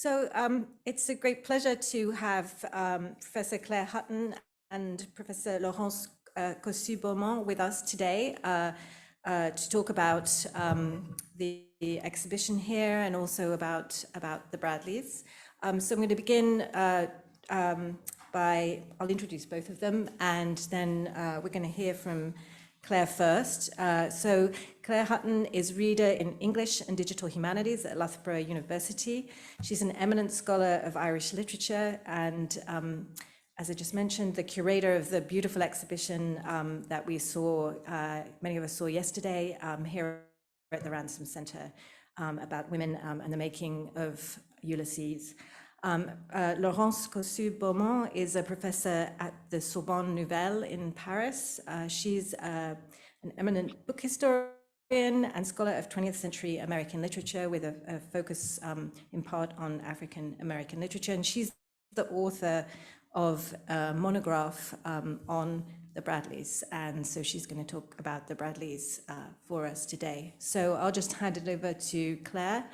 So it's a great pleasure to have Professor Clare Hutton and Professor Laurence Cossu-Beaumont with us today to talk about the exhibition here and also about the Bradleys. So I'm going to begin I'll introduce both of them, and then we're going to hear from Clare first. So Clare Hutton is reader in English and Digital Humanities at Loughborough University. She's an eminent scholar of Irish literature and, as I just mentioned, the curator of the beautiful exhibition that we saw, many of us saw yesterday here at the Ransom Centre about women and the making of Ulysses. Laurence Cossu-Beaumont is a professor at the Sorbonne Nouvelle in Paris. She's an eminent book historian and scholar of 20th century American literature with a focus in part on African American literature. And she's the author of a monograph on the Bradleys. And so she's going to talk about the Bradleys for us today. So I'll just hand it over to Clare.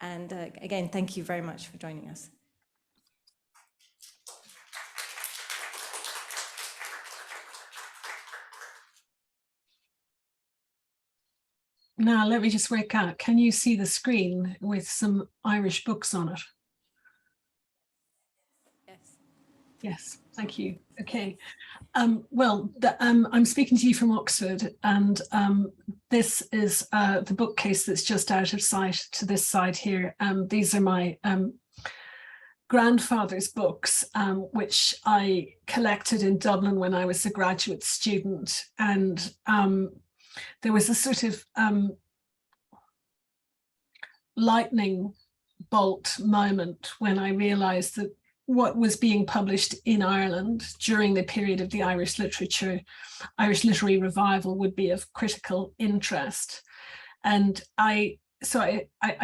And again, thank you very much for joining us. Now, let me just work out, can you see the screen with some Irish books on it? Yes. Yes, thank you. Okay. Well, I'm speaking to you from Oxford, and this is the bookcase that's just out of sight to this side here. These are my grandfather's books, which I collected in Dublin when I was a graduate student. And there was a sort of lightning bolt moment when I realized that what was being published in Ireland during the period of the Irish Irish literary revival would be of critical interest. And I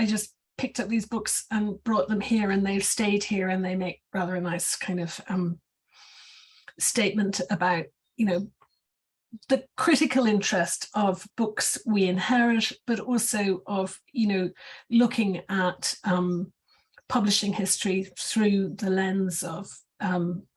just picked up these books and brought them here, and they've stayed here, and they make rather a nice kind of statement about, you know, the critical interest of books we inherit, but also of, you know, looking at publishing history through the lens of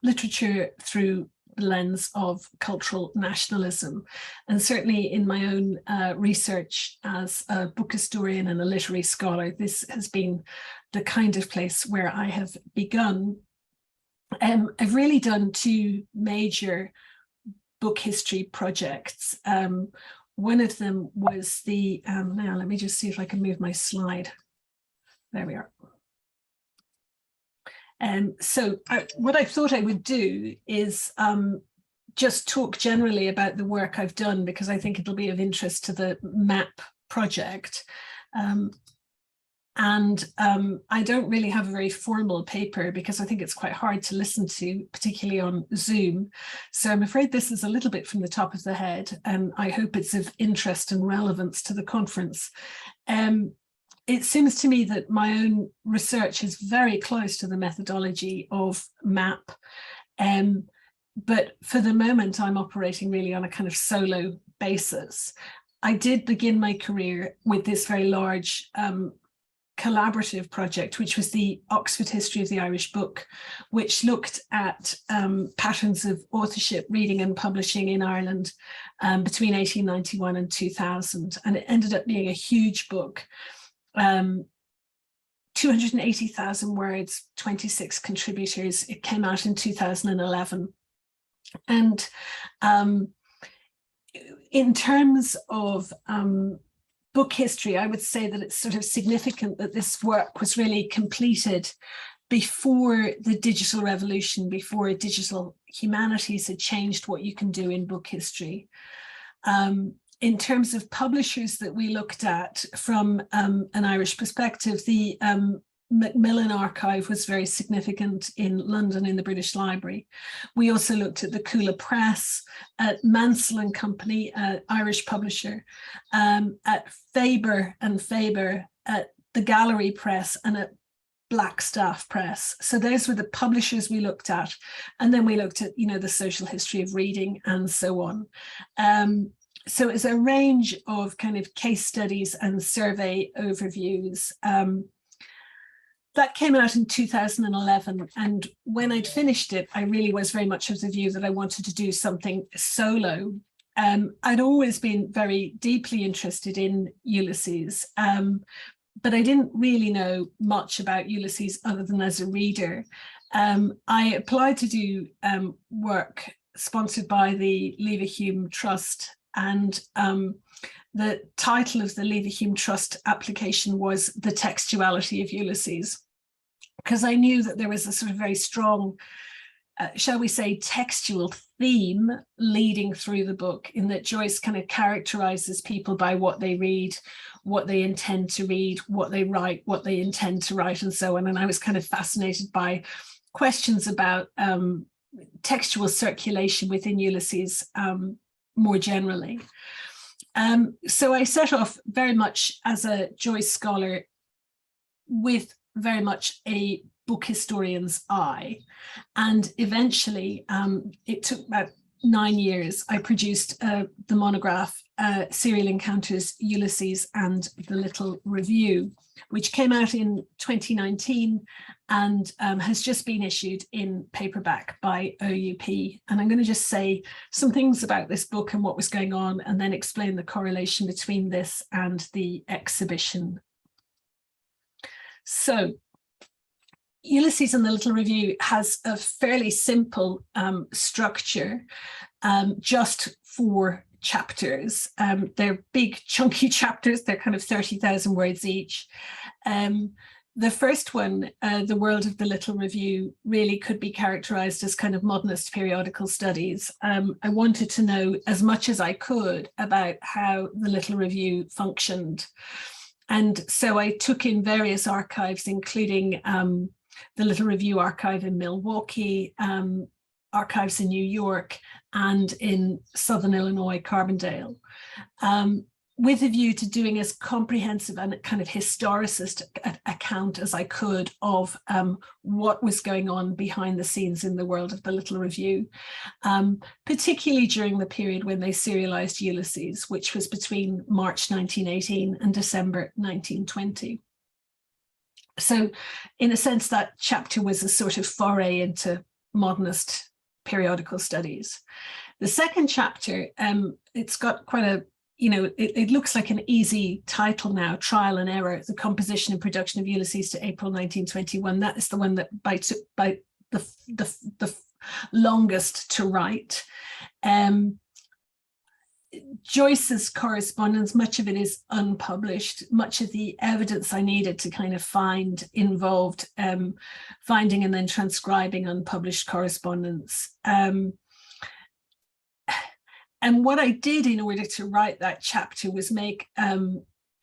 literature, through the lens of cultural nationalism. And certainly in my own research as a book historian and a literary scholar, this has been the kind of place where I have begun. I've really done two major book history projects. One of them was the, now let me just see if I can move my slide. There we are. So what I thought I would do is just talk generally about the work I've done, because I think it'll be of interest to the MAPP project. I don't really have a very formal paper because I think it's quite hard to listen to, particularly on Zoom. So I'm afraid this is a little bit from the top of the head, and I hope it's of interest and relevance to the conference. It seems to me that my own research is very close to the methodology of MAPP, but for the moment I'm operating really on a kind of solo basis. I did begin my career with this very large collaborative project, which was the Oxford History of the Irish Book, which looked at patterns of authorship, reading and publishing in Ireland between 1891 and 2000. And it ended up being a huge book, 280,000 words, 26 contributors. It came out in 2011. And in terms of book history, I would say that it's sort of significant that this work was really completed before the digital revolution, before digital humanities had changed what you can do in book history. In terms of publishers that we looked at from an Irish perspective, the Macmillan Archive was very significant in London in the British Library. We also looked at the Coola Press, at Mansell and Company, Irish publisher, at Faber and Faber, at the Gallery Press, and at Blackstaff Press. So those were the publishers we looked at. And then we looked at, you know, the social history of reading and so on. So it's a range of kind of case studies and survey overviews. that came out in 2011. And when I'd finished it, I really was very much of the view that I wanted to do something solo. I'd always been very deeply interested in Ulysses, but I didn't really know much about Ulysses other than as a reader. I applied to do work sponsored by the Leverhulme Trust, and the title of the Leverhulme Trust application was The Textuality of Ulysses, because I knew that there was a sort of very strong, shall we say, textual theme leading through the book, in that Joyce kind of characterizes people by what they read, what they intend to read, what they write, what they intend to write, and so on. And I was kind of fascinated by questions about textual circulation within Ulysses more generally. So I set off very much as a Joyce scholar with very much a book historian's eye. And eventually, it took about 9 years, I produced the monograph, Serial Encounters, Ulysses and the Little Review, which came out in 2019 and has just been issued in paperback by OUP. And I'm going to just say some things about this book and what was going on, and then explain the correlation between this and the exhibition. So, Ulysses and the Little Review has a fairly simple structure, just 4 chapters. They're big, chunky chapters. They're kind of 30,000 words each. The first one, The World of the Little Review, really could be characterized as kind of modernist periodical studies. I wanted to know as much as I could about how the Little Review functioned. And so I took in various archives, including the Little Review archive in Milwaukee, archives in New York, and in Southern Illinois, Carbondale, with a view to doing as comprehensive and kind of historicist account as I could of what was going on behind the scenes in the world of the Little Review, particularly during the period when they serialized Ulysses, which was between March 1918 and December 1920. So in a sense, that chapter was a sort of foray into modernist periodical studies. The second chapter, it's got quite a, it looks like an easy title now, Trial and Error, the composition and production of Ulysses to April 1921. That is the one that took by the longest to write. Joyce's correspondence, much of it is unpublished. Much of the evidence I needed to kind of find involved finding and then transcribing unpublished correspondence. And what I did in order to write that chapter was make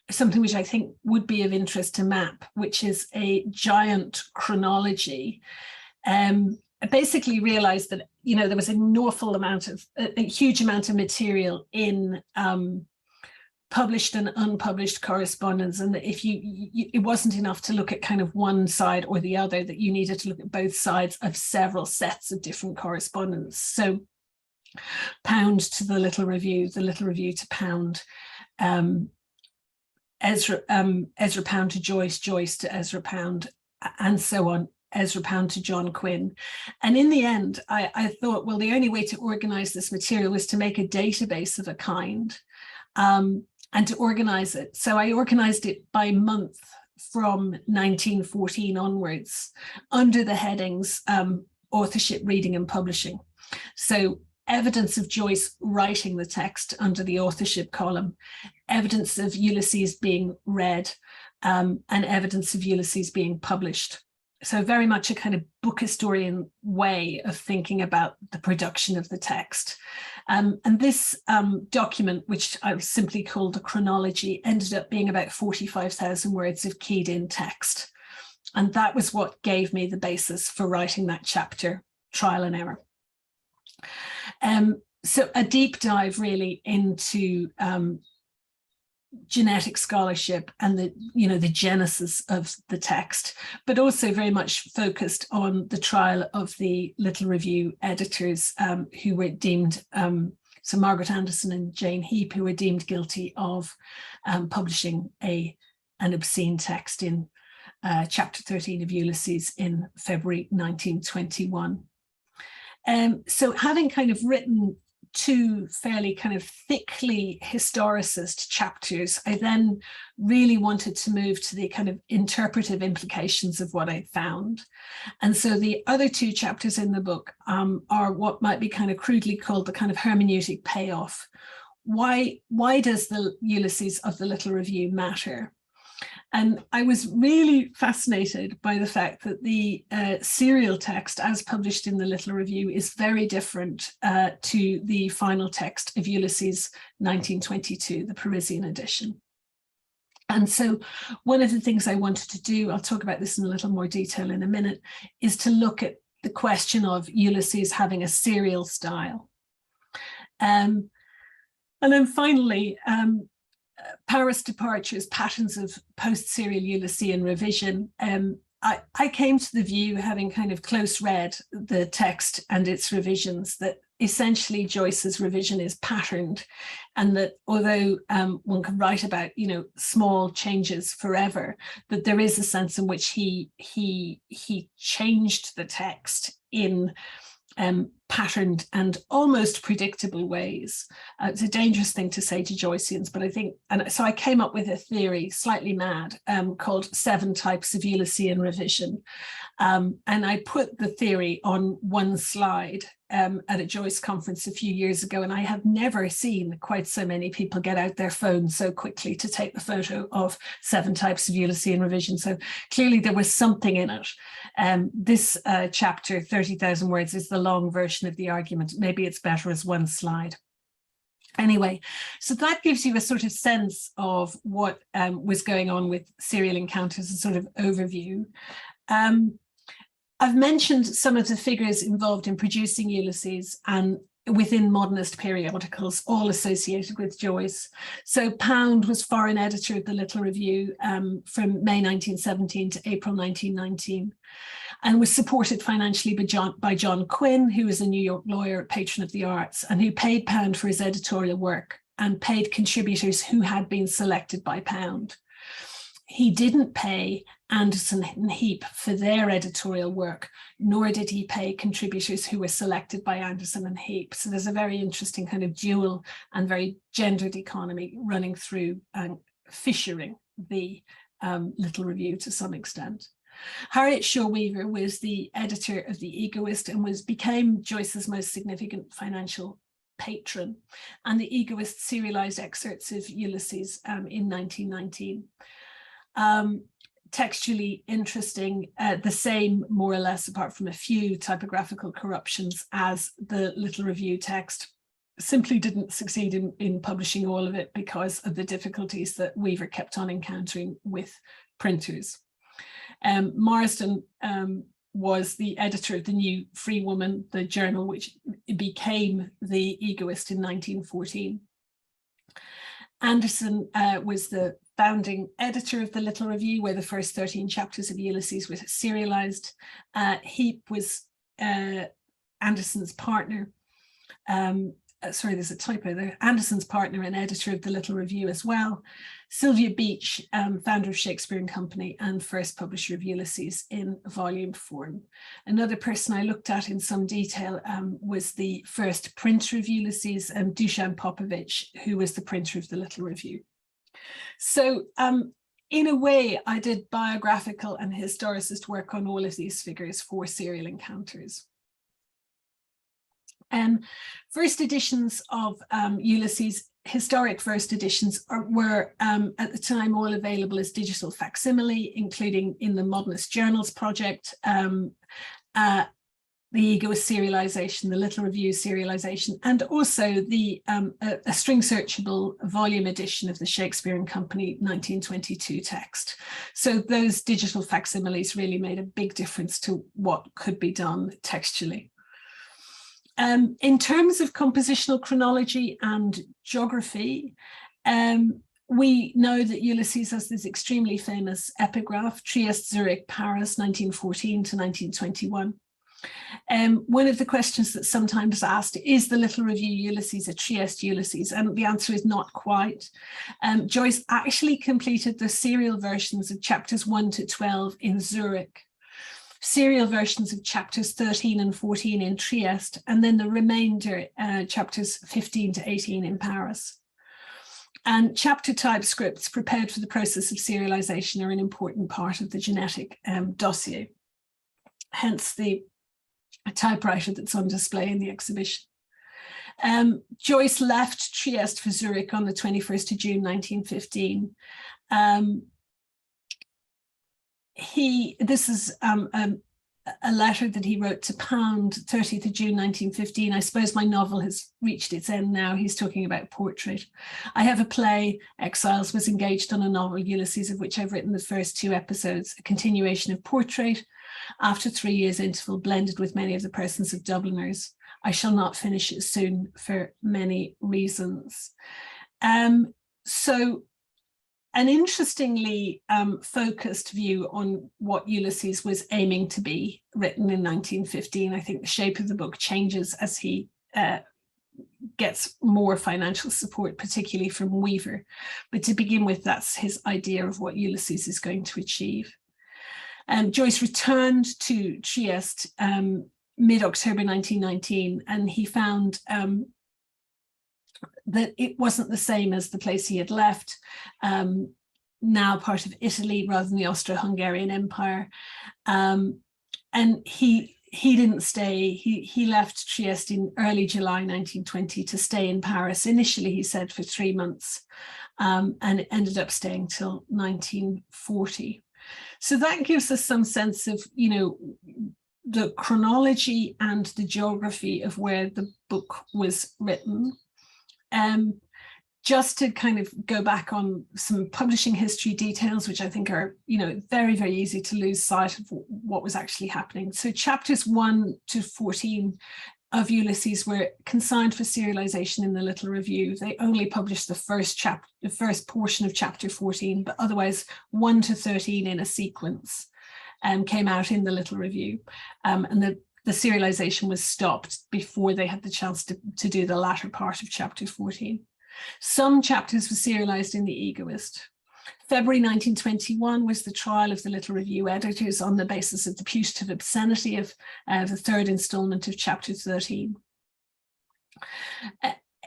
something which I think would be of interest to MAPP, which is a giant chronology. I basically realized that, there was an awful amount of, a huge amount of material in published and unpublished correspondence, and that if it wasn't enough to look at kind of one side or the other, that you needed to look at both sides of several sets of different correspondence. So Pound to the Little Review to Pound, Ezra Pound to Joyce, Joyce to Ezra Pound, and so on. Ezra Pound to John Quinn. And in the end, I thought, well, the only way to organize this material was to make a database of a kind and to organize it. So I organized it by month from 1914 onwards under the headings authorship, reading and publishing. So evidence of Joyce writing the text under the authorship column, evidence of Ulysses being read, and evidence of Ulysses being published. So very much a kind of book historian way of thinking about the production of the text. And this document, which I simply called a chronology, ended up being about 45,000 words of keyed in text. And that was what gave me the basis for writing that chapter, Trial and Error. So a deep dive really into genetic scholarship and the genesis of the text, but also very much focused on the trial of the Little Review editors who were deemed, so Margaret Anderson and Jane Heap, who were deemed guilty of publishing an obscene text in chapter 13 of Ulysses in February 1921. So having kind of written two fairly kind of thickly historicist chapters, I then really wanted to move to the kind of interpretive implications of what I found. And so the other two chapters in the book are what might be kind of crudely called the kind of hermeneutic payoff. Why does the Ulysses of the Little Review matter? And I was really fascinated by the fact that the serial text as published in the Little Review is very different to the final text of Ulysses 1922, the Parisian edition. And so one of the things I wanted to do, I'll talk about this in a little more detail in a minute, is to look at the question of Ulysses having a serial style. And then finally, Paris departures, patterns of post-serial Ulyssean revision. I came to the view, having kind of close read the text and its revisions, that essentially Joyce's revision is patterned, and that although one can write about, you know, small changes forever, that there is a sense in which he changed the text in patterned and almost predictable ways. It's a dangerous thing to say to Joyceans, but I think, and so I came up with a theory, slightly mad, called 7 types of Ulyssean revision. And I put the theory on one slide at a Joyce conference a few years ago, and I have never seen quite so many people get out their phones so quickly to take the photo of 7 types of Ulyssean revision. So clearly there was something in it. This chapter, 30,000 words, is the long version of the argument. Maybe it's better as one slide. Anyway, so that gives you a sort of sense of what was going on with serial encounters, a sort of overview. I've mentioned some of the figures involved in producing Ulysses and within modernist periodicals, all associated with Joyce. So Pound was foreign editor of the Little Review from May 1917 to April 1919, and was supported financially by John Quinn, who was a New York lawyer, patron of the arts, and who paid Pound for his editorial work and paid contributors who had been selected by Pound. He didn't pay Anderson and Heap for their editorial work, nor did he pay contributors who were selected by Anderson and Heap. So there's a very interesting kind of dual and very gendered economy running through and fissuring the Little Review to some extent. Harriet Shaw Weaver was the editor of The Egoist and became Joyce's most significant financial patron, and The Egoist serialized excerpts of Ulysses in 1919. Textually interesting, the same more or less, apart from a few typographical corruptions, as the Little Review text. Simply didn't succeed in publishing all of it because of the difficulties that Weaver kept on encountering with printers. Marsden was the editor of the New Free Woman, the journal which became The Egoist in 1914. Anderson was the founding editor of the Little Review, where the first 13 chapters of Ulysses were serialized. Heap was Anderson's partner. Sorry, there's a typo there. Anderson's partner and editor of the Little Review as well. Sylvia Beach, founder of Shakespeare and Company and first publisher of Ulysses in volume form. Another person I looked at in some detail was the first printer of Ulysses, Dusan Popovich, who was the printer of the Little Review. So in a way, I did biographical and historicist work on all of these figures for serial encounters. First editions of Ulysses, historic first editions, were at the time all available as digital facsimile, including in the Modernist Journals project, the Egoist serialization, the Little Review serialization, and also the a string searchable volume edition of the Shakespeare and Company 1922 text. So those digital facsimiles really made a big difference to what could be done textually. In terms of compositional chronology and geography, we know that Ulysses has this extremely famous epigraph, Trieste, Zurich, Paris, 1914 to 1921. One of the questions that's sometimes asked, is the Little Review Ulysses a Trieste Ulysses? And the answer is not quite. Joyce actually completed the serial versions of chapters 1 to 12 in Zurich, serial versions of chapters 13 and 14 in Trieste, and then the remainder, chapters 15 to 18 in Paris. And chapter typescripts prepared for the process of serialization are an important part of the genetic dossier, hence the typewriter that's on display in the exhibition. Joyce left Trieste for Zurich on the 21st of June 1915. This is a letter that he wrote to Pound, 30th of June 1915. I suppose my novel has reached its end now. He's talking about portrait. I have a play, Exiles, was engaged on a novel, Ulysses, of which I've written the first 2 episodes, a continuation of Portrait, after 3 years interval, blended with many of the persons of Dubliners. I shall not finish it soon for many reasons. So an interestingly focused view on what Ulysses was aiming to be, written in 1915. I think the shape of the book changes as he gets more financial support, particularly from Weaver. But to begin with, that's his idea of what Ulysses is going to achieve. Joyce returned to Trieste mid-October 1919, and he found that it wasn't the same as the place he had left, now part of Italy rather than the Austro-Hungarian Empire. And he didn't stay. He left Trieste in early July 1920 to stay in Paris. Initially, he said, for 3 months, and it ended up staying till 1940. So that gives us some sense of, you know, the chronology and the geography of where the book was written. Just to kind of go back on some publishing history details, which I think are, you know, very, very easy to lose sight of what was actually happening. So chapters 1 to 14 of Ulysses were consigned for serialization in the Little Review. They only published the first portion of chapter 14, but otherwise 1 to 13 in a sequence came out in the Little Review. And the serialization was stopped before they had the chance to do the latter part of chapter 14. Some chapters were serialized in The Egoist. February 1921 was the trial of the Little Review editors on the basis of the putative obscenity of the 3rd installment of chapter 13.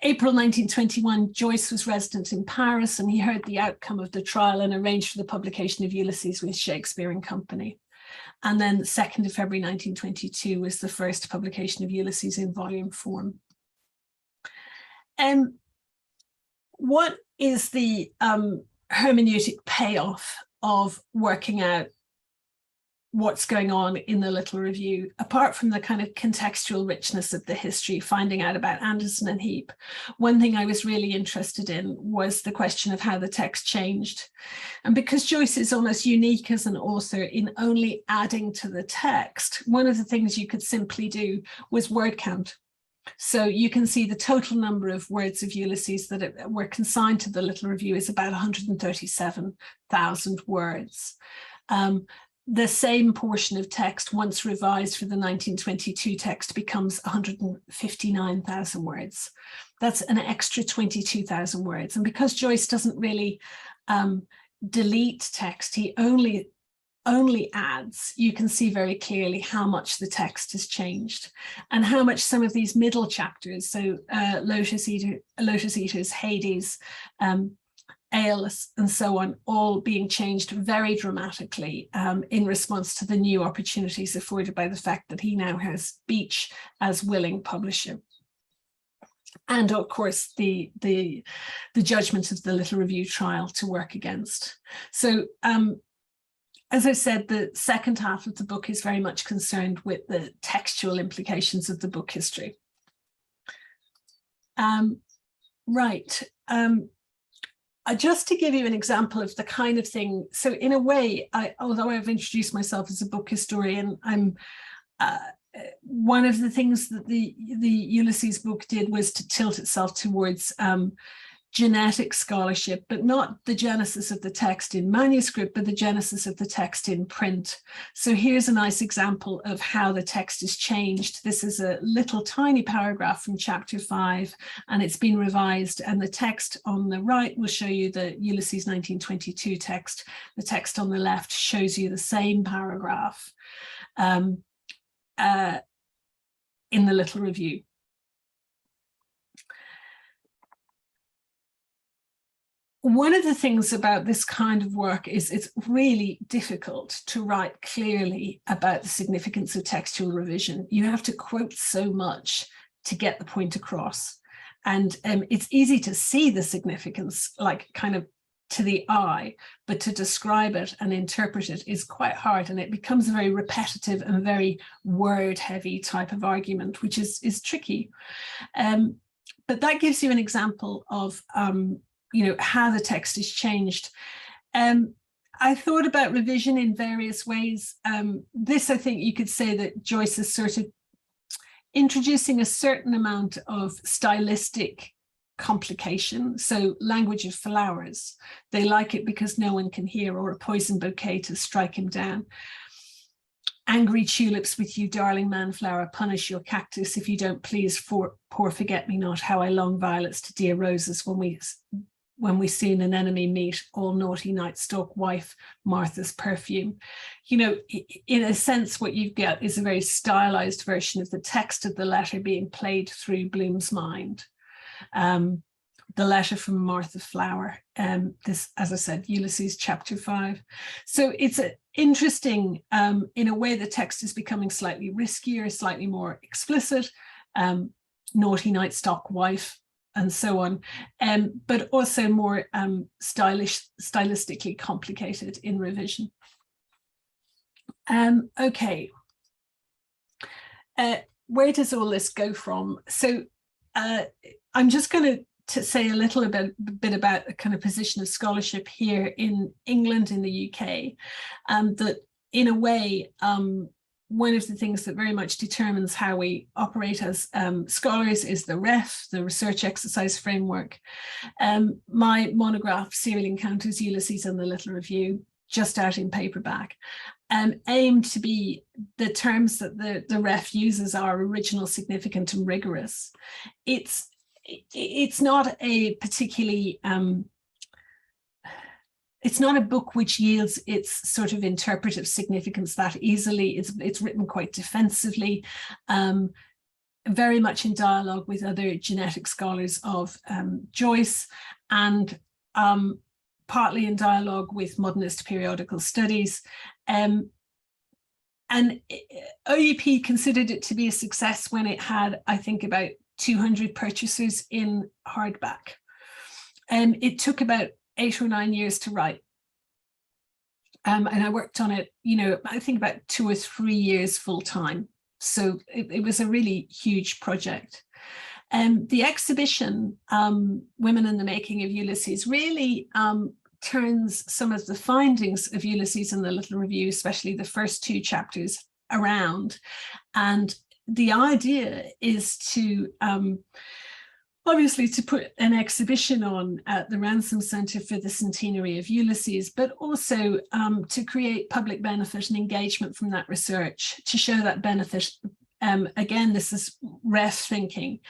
April 1921, Joyce was resident in Paris, and he heard the outcome of the trial and arranged for the publication of Ulysses with Shakespeare and Company. And then 2nd of February 1922 was the first publication of Ulysses in volume form. What is the hermeneutic payoff of working out what's going on in the Little Review, apart from the kind of contextual richness of the history, finding out about Anderson and Heap? One thing I was really interested in was the question of how the text changed. And because Joyce is almost unique as an author in only adding to the text, one of the things you could simply do was word count. So you can see the total number of words of Ulysses that were consigned to the Little Review is about 137,000 words. The same portion of text, once revised for the 1922 text, becomes 159,000 words. That's an extra 22,000 words. And because Joyce doesn't really delete text, he only adds, you can see very clearly how much the text has changed and how much some of these middle chapters, so Lotus Eaters, Hades, Aeolus, and so on, all being changed very dramatically in response to the new opportunities afforded by the fact that he now has Beach as willing publisher. And of course, the judgment of the Little Review trial to work against. So as I said, the second half of the book is very much concerned with the textual implications of the book history. Just to give you an example of the kind of thing, so in a way, although I've introduced myself as a book historian, I'm one of the things that the Ulysses book did was to tilt itself towards genetic scholarship, but not the genesis of the text in manuscript, but the genesis of the text in print. So here's a nice example of how the text is changed. This is a little tiny paragraph from chapter 5, and it's been revised. And the text on the right will show you the Ulysses 1922 text. The text on the left shows you the same paragraph in the little review. One of the things about this kind of work is it's really difficult to write clearly about the significance of textual revision. You have to quote so much to get the point across. And it's easy to see the significance, like kind of to the eye, but to describe it and interpret it is quite hard. And it becomes a very repetitive and very word heavy type of argument, which is tricky. But that gives you an example of how the text is changed. I thought about revision in various ways. This, I think you could say that Joyce is sort of introducing a certain amount of stylistic complication. So language of flowers, they like it because no one can hear, or a poison bouquet to strike him down. Angry tulips with you, darling manflower, punish your cactus if you don't please, for poor forget-me-not, how I long violets to dear roses when we see an enemy meet, all naughty night stalk wife, Martha's perfume. In a sense, what you get is a very stylized version of the text of the letter being played through Bloom's mind. The letter from Martha Flower, this, as I said, Ulysses chapter 5. So it's interesting, in a way the text is becoming slightly riskier, slightly more explicit, naughty night stalk wife, and so on, but also more stylistically complicated in revision. Okay, where does all this go from? So I'm just going to say a little bit about the kind of position of scholarship here in England, in the UK, that in a way, one of the things that very much determines how we operate as scholars is the REF, the Research Exercise Framework. My monograph, Serial Encounters, Ulysses and the Little Review, just out in paperback, aimed to be the terms that the REF uses are original, significant and rigorous. It's not a particularly it's not a book which yields its sort of interpretive significance that easily. It's written quite defensively, very much in dialogue with other genetic scholars of Joyce, and partly in dialogue with modernist periodical studies. And OUP considered it to be a success when it had, I think, about 200 purchasers in hardback. It took about 8 or 9 years to write. And I worked on it, I think about 2 or 3 years full time. So it was a really huge project. The exhibition, Women in the Making of Ulysses, really turns some of the findings of Ulysses and the Little Review, especially the first 2 chapters, around. And the idea is to obviously to put an exhibition on at the Ransom Centre for the Centenary of Ulysses, but also to create public benefit and engagement from that research, to show that benefit. Again, this is REF thinking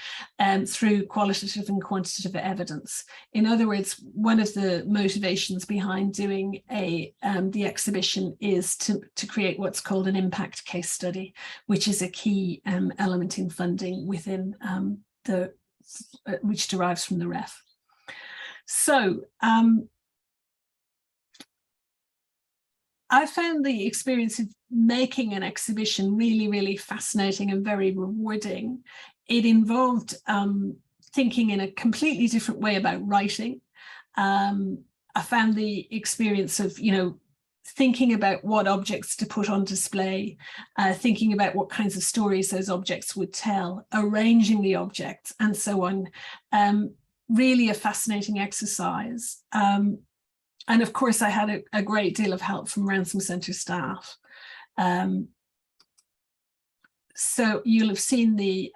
through qualitative and quantitative evidence. In other words, one of the motivations behind doing the exhibition is to create what's called an impact case study, which is a key element in funding within which derives from the REF. So I found the experience of making an exhibition really, really fascinating and very rewarding. It involved thinking in a completely different way about writing. I found the experience of, thinking about what objects to put on display, thinking about what kinds of stories those objects would tell, arranging the objects, and so on. Really a fascinating exercise. And of course, I had a great deal of help from Ransom Centre staff. So you'll have seen the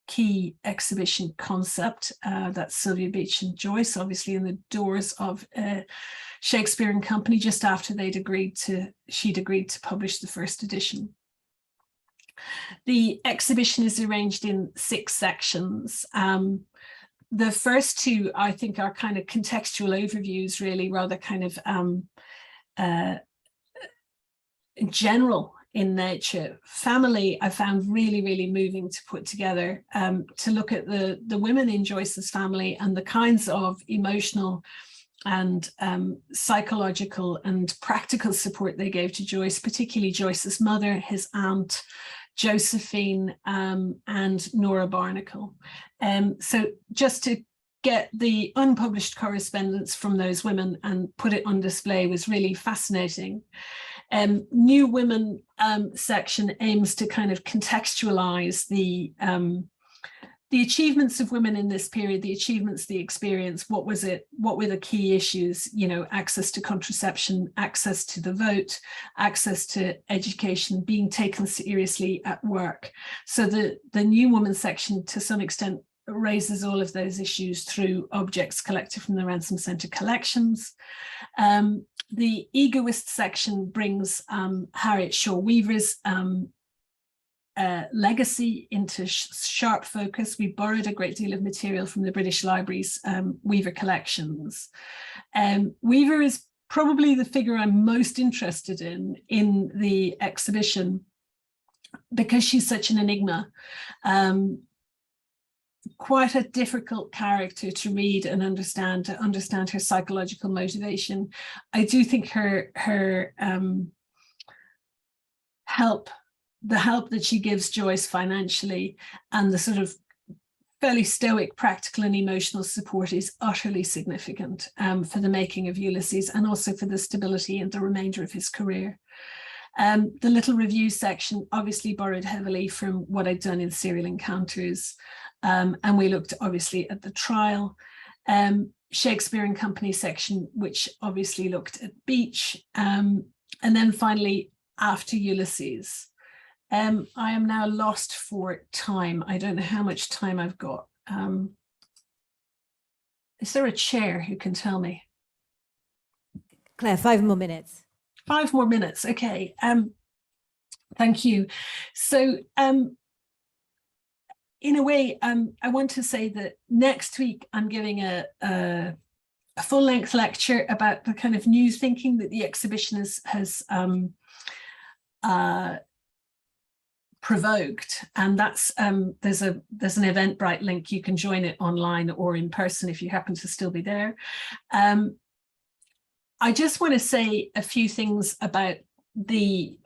key exhibition concept. That's Sylvia Beach and Joyce, obviously in the doors of Shakespeare and Company, just after she'd agreed to publish the first edition. The exhibition is arranged in 6 sections. The first 2, I think, are kind of contextual overviews, really, rather kind of general in nature. Family, I found really, really moving to put together, to look at the women in Joyce's family and the kinds of emotional and psychological and practical support they gave to Joyce, particularly Joyce's mother, his aunt, Josephine, and Nora Barnacle. So just to get the unpublished correspondence from those women and put it on display was really fascinating. New Women section aims to kind of contextualize the achievements of women in this period, the achievements, the experience. What was it? What were the key issues? You know, access to contraception, access to the vote, access to education, being taken seriously at work. So the New Woman section, to some extent, raises all of those issues through objects collected from the Ransom Centre collections. The Egoist section brings Harriet Shaw Weaver's legacy into sharp focus. We borrowed a great deal of material from the British Library's Weaver collections. Weaver is probably the figure I'm most interested in the exhibition, because she's such an enigma. Quite a difficult character to read and understand, to understand her psychological motivation. I do think her the help that she gives Joyce financially, and the sort of fairly stoic practical and emotional support, is utterly significant for the making of Ulysses, and also for the stability and the remainder of his career. The little review section obviously borrowed heavily from what I'd done in Serial Encounters, and we looked obviously at the trial. Shakespeare and Company section, which obviously looked at Beach, and then finally after Ulysses. I am now lost for time. I don't know how much time I've got. Is there a chair who can tell me? Claire, 5 more minutes. 5 more minutes, okay. Thank you. So in a way, I want to say that next week I'm giving a full-length lecture about the kind of new thinking that the exhibition has provoked, and that's there's an Eventbrite link. You can join it online or in person if you happen to still be there. I just want to say a few things about the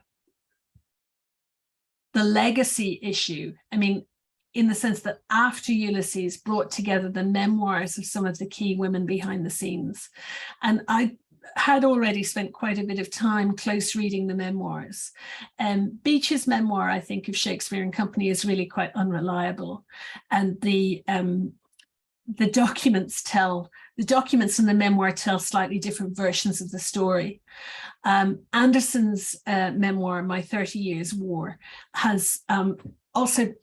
legacy issue. I mean, in the sense that after Ulysses brought together the memoirs of some of the key women behind the scenes, and I had already spent quite a bit of time close reading the memoirs. Beach's memoir, I think, of Shakespeare and Company is really quite unreliable, and the documents and the memoir tell slightly different versions of the story. Anderson's memoir, My 30 Years' War, has also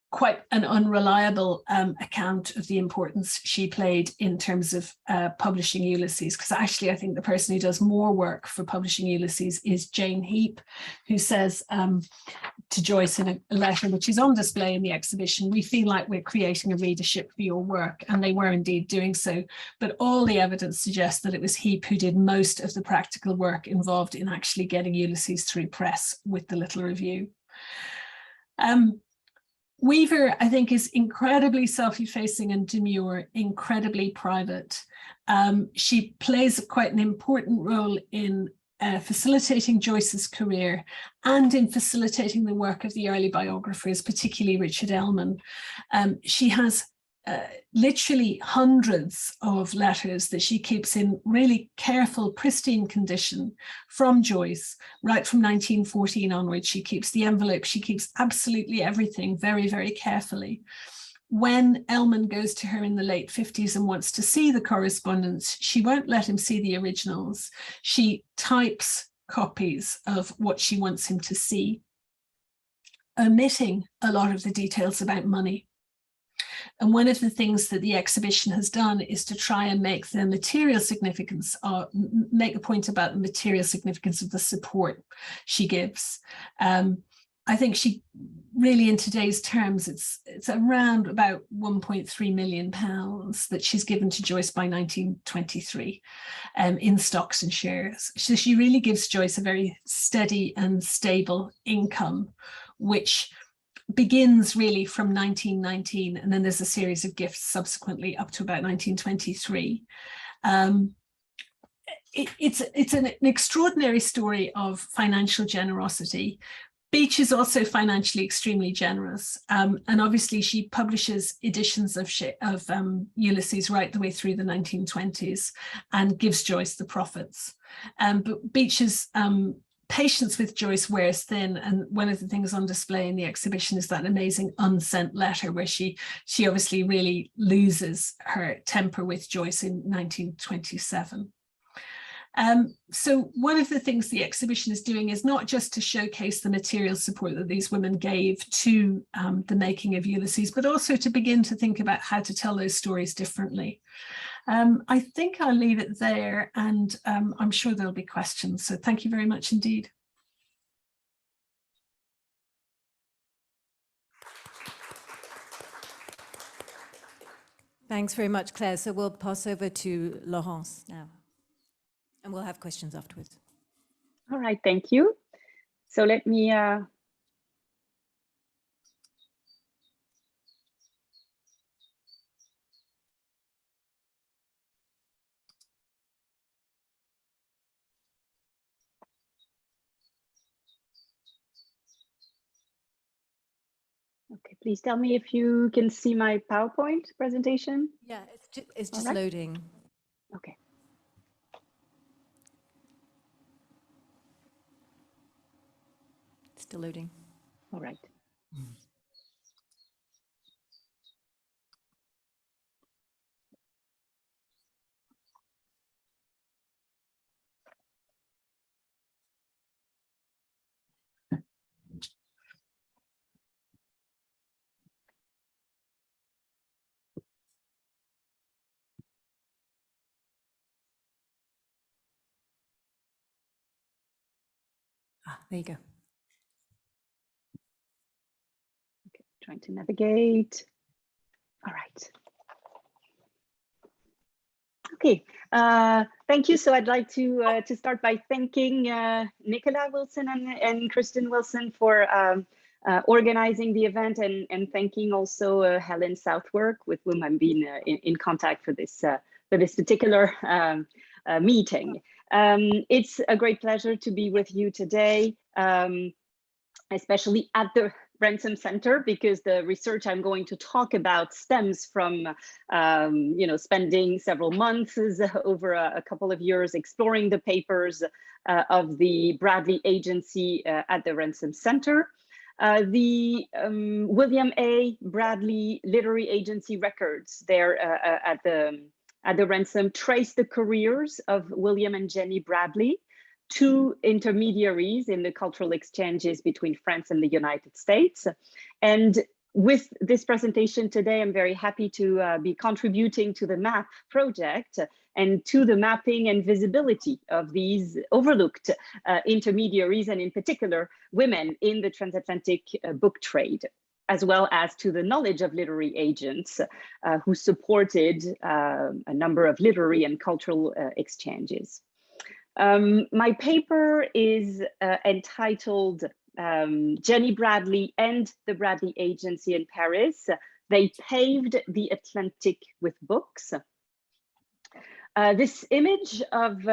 quite an unreliable account of the importance she played in terms of publishing Ulysses, because actually I think the person who does more work for publishing Ulysses is Jane Heap, who says to Joyce in a letter which is on display in the exhibition, "We feel like we're creating a readership for your work," and they were indeed doing so, but all the evidence suggests that it was Heap who did most of the practical work involved in actually getting Ulysses through press with the little review. Weaver, I think, is incredibly self-effacing and demure, incredibly private. She plays quite an important role in facilitating Joyce's career and in facilitating the work of the early biographers, particularly Richard Ellman. She has literally hundreds of letters that she keeps in really careful, pristine condition from Joyce, right from 1914 onwards. She keeps the envelope, she keeps absolutely everything very, very carefully. When Ellman goes to her in the late 50s and wants to see the correspondence, she won't let him see the originals. She types copies of what she wants him to see, omitting a lot of the details about money. And one of the things that the exhibition has done is to try and make the material significance, make a point about the material significance of the support she gives. I think she really, in today's terms, it's around about £1.3 million that she's given to Joyce by 1923 in stocks and shares. So she really gives Joyce a very steady and stable income, which begins really from 1919, and then there's a series of gifts subsequently up to about 1923. It's an extraordinary story of financial generosity. Beach is also financially extremely generous, and obviously she publishes editions of Ulysses right the way through the 1920s and gives Joyce the profits. But Beach's patience with Joyce wears thin, and one of the things on display in the exhibition is that amazing unsent letter where she obviously really loses her temper with Joyce in 1927. So one of the things the exhibition is doing is not just to showcase the material support that these women gave to the making of Ulysses, but also to begin to think about how to tell those stories differently. I think I'll leave it there, and I'm sure there'll be questions. So thank you very much indeed. Thanks very much, Claire. So we'll pass over to Laurence now, and we'll have questions afterwards. All right, thank you. So let me okay, please tell me if you can see my PowerPoint presentation. Yeah, it's just loading. Okay. Still loading. All right. There you go. Okay, trying to navigate. All right. Okay, thank you. So I'd like to start by thanking Nicola Wilson and Kristen Wilson for organizing the event, and thanking also Helen Southworth, with whom I've been in contact for this particular meeting. It's a great pleasure to be with you today, especially at the Ransom Center, because the research I'm going to talk about stems from spending several months over a couple of years exploring the papers of the Bradley Agency at the Ransom Center. The William A. Bradley Literary Agency records there at the Ransom trace the careers of William and Jenny Bradley, two intermediaries in the cultural exchanges between France and the United States. And with this presentation today, I'm very happy to be contributing to the MAPP project and to the mapping and visibility of these overlooked intermediaries, and in particular, women in the transatlantic book trade, as well as to the knowledge of literary agents who supported a number of literary and cultural exchanges. My paper is entitled Jenny Bradley and the Bradley Agency in Paris. They paved the Atlantic with books. This image of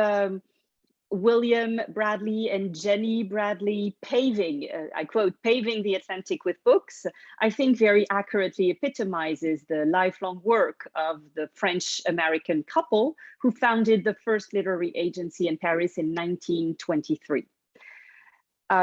William Bradley and Jenny Bradley paving, I quote, paving the Atlantic with books, I think very accurately epitomizes the lifelong work of the French-American couple who founded the first literary agency in Paris in 1923.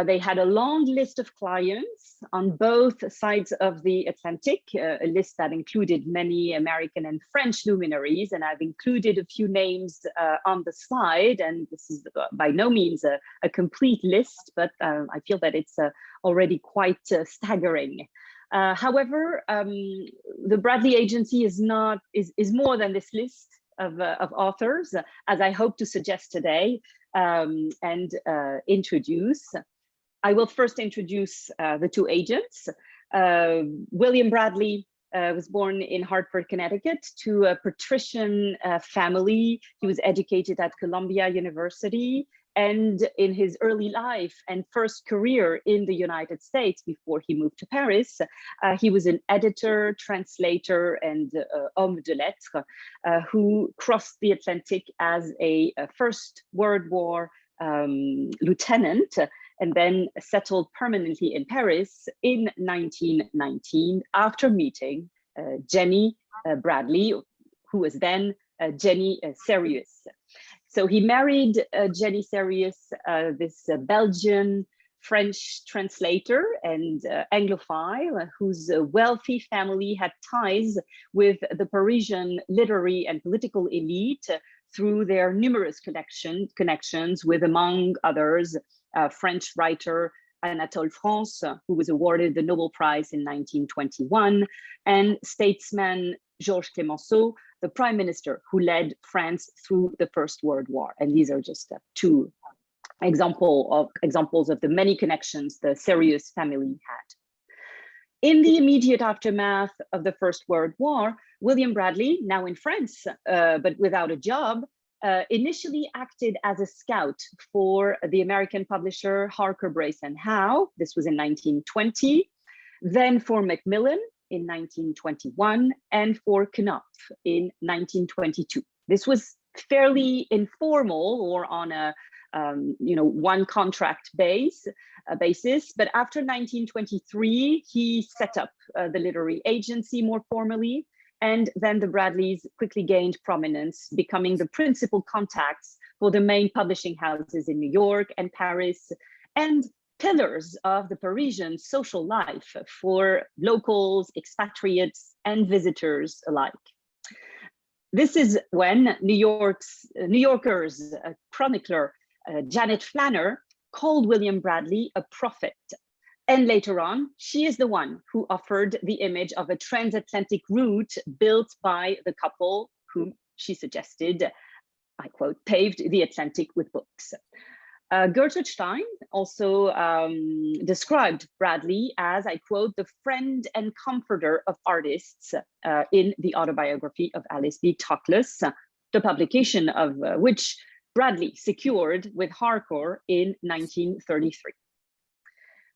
They had a long list of clients on both sides of the Atlantic, a list that included many American and French luminaries, and I've included a few names on the slide, and this is by no means a complete list, but I feel that it's already quite staggering. However, the Bradley Agency is more than this list of authors, as I hope to suggest today and introduce. I will first introduce the two agents. William Bradley was born in Hartford, Connecticut, to a patrician family. He was educated at Columbia University, and in his early life and first career in the United States before he moved to Paris, he was an editor, translator, and homme de lettres who crossed the Atlantic as a First World War lieutenant, and then settled permanently in Paris in 1919 after meeting Jenny Bradley, who was then Jenny Serious. So he married Jenny Serious, this Belgian French translator and Anglophile, whose wealthy family had ties with the Parisian literary and political elite through their numerous connections with, among others, French writer Anatole France, who was awarded the Nobel Prize in 1921, and statesman Georges Clemenceau, the prime minister who led France through the First World War. And these are just two examples of the many connections the Serious family had. In the immediate aftermath of the First World War, William Bradley, now in France, but without a job, initially acted as a scout for the American publisher Harker Brace and Howe. This was in 1920, then for Macmillan in 1921, and for Knopf in 1922. This was fairly informal or on a one contract basis, but after 1923, he set up the literary agency more formally, and then the Bradleys quickly gained prominence, becoming the principal contacts for the main publishing houses in New York and Paris, and pillars of the Parisian social life for locals, expatriates, and visitors alike. This is when New Yorker's chronicler Janet Flanner called William Bradley a prophet. And later on, she is the one who offered the image of a transatlantic route built by the couple whom she suggested, I quote, paved the Atlantic with books. Gertrude Stein also described Bradley as, I quote, the friend and comforter of artists in the autobiography of Alice B. Toklas, the publication of which Bradley secured with Harcourt in 1933.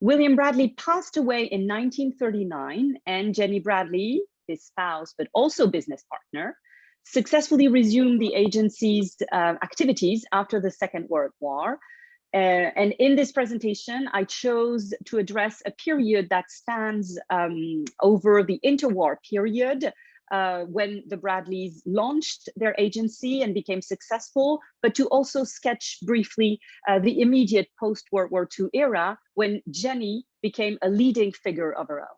William Bradley passed away in 1939, and Jenny Bradley, his spouse, but also business partner, successfully resumed the agency's activities after the Second World War. And in this presentation, I chose to address a period that spans over the interwar period, when the Bradleys launched their agency and became successful, but to also sketch briefly the immediate post-World War II era when Jenny became a leading figure of her own.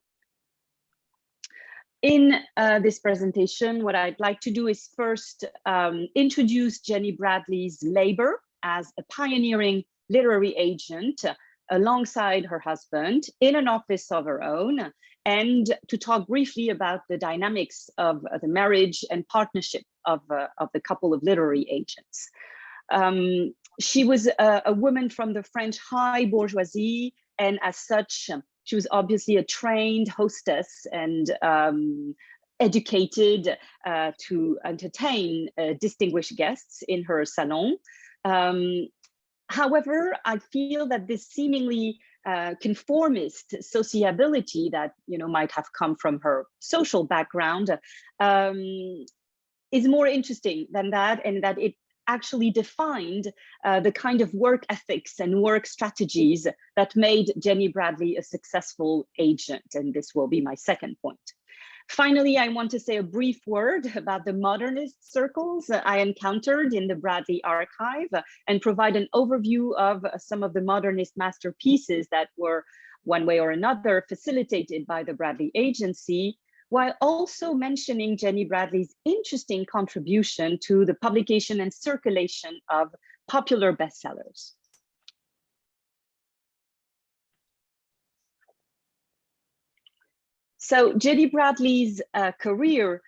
In this presentation, what I'd like to do is first introduce Jenny Bradley's labor as a pioneering literary agent alongside her husband in an office of her own, and to talk briefly about the dynamics of the marriage and partnership of the couple of literary agents. She was a woman from the French high bourgeoisie, and as such, she was obviously a trained hostess and educated to entertain distinguished guests in her salon. However, I feel that this seemingly conformist sociability that might have come from her social background is more interesting than that, and that it actually defined the kind of work ethics and work strategies that made Jenny Bradley a successful agent, and this will be my second point. Finally, I want to say a brief word about the modernist circles I encountered in the Bradley archive and provide an overview of some of the modernist masterpieces that were, one way or another, facilitated by the Bradley Agency, while also mentioning Jenny Bradley's interesting contribution to the publication and circulation of popular bestsellers. So Jenny Bradley's career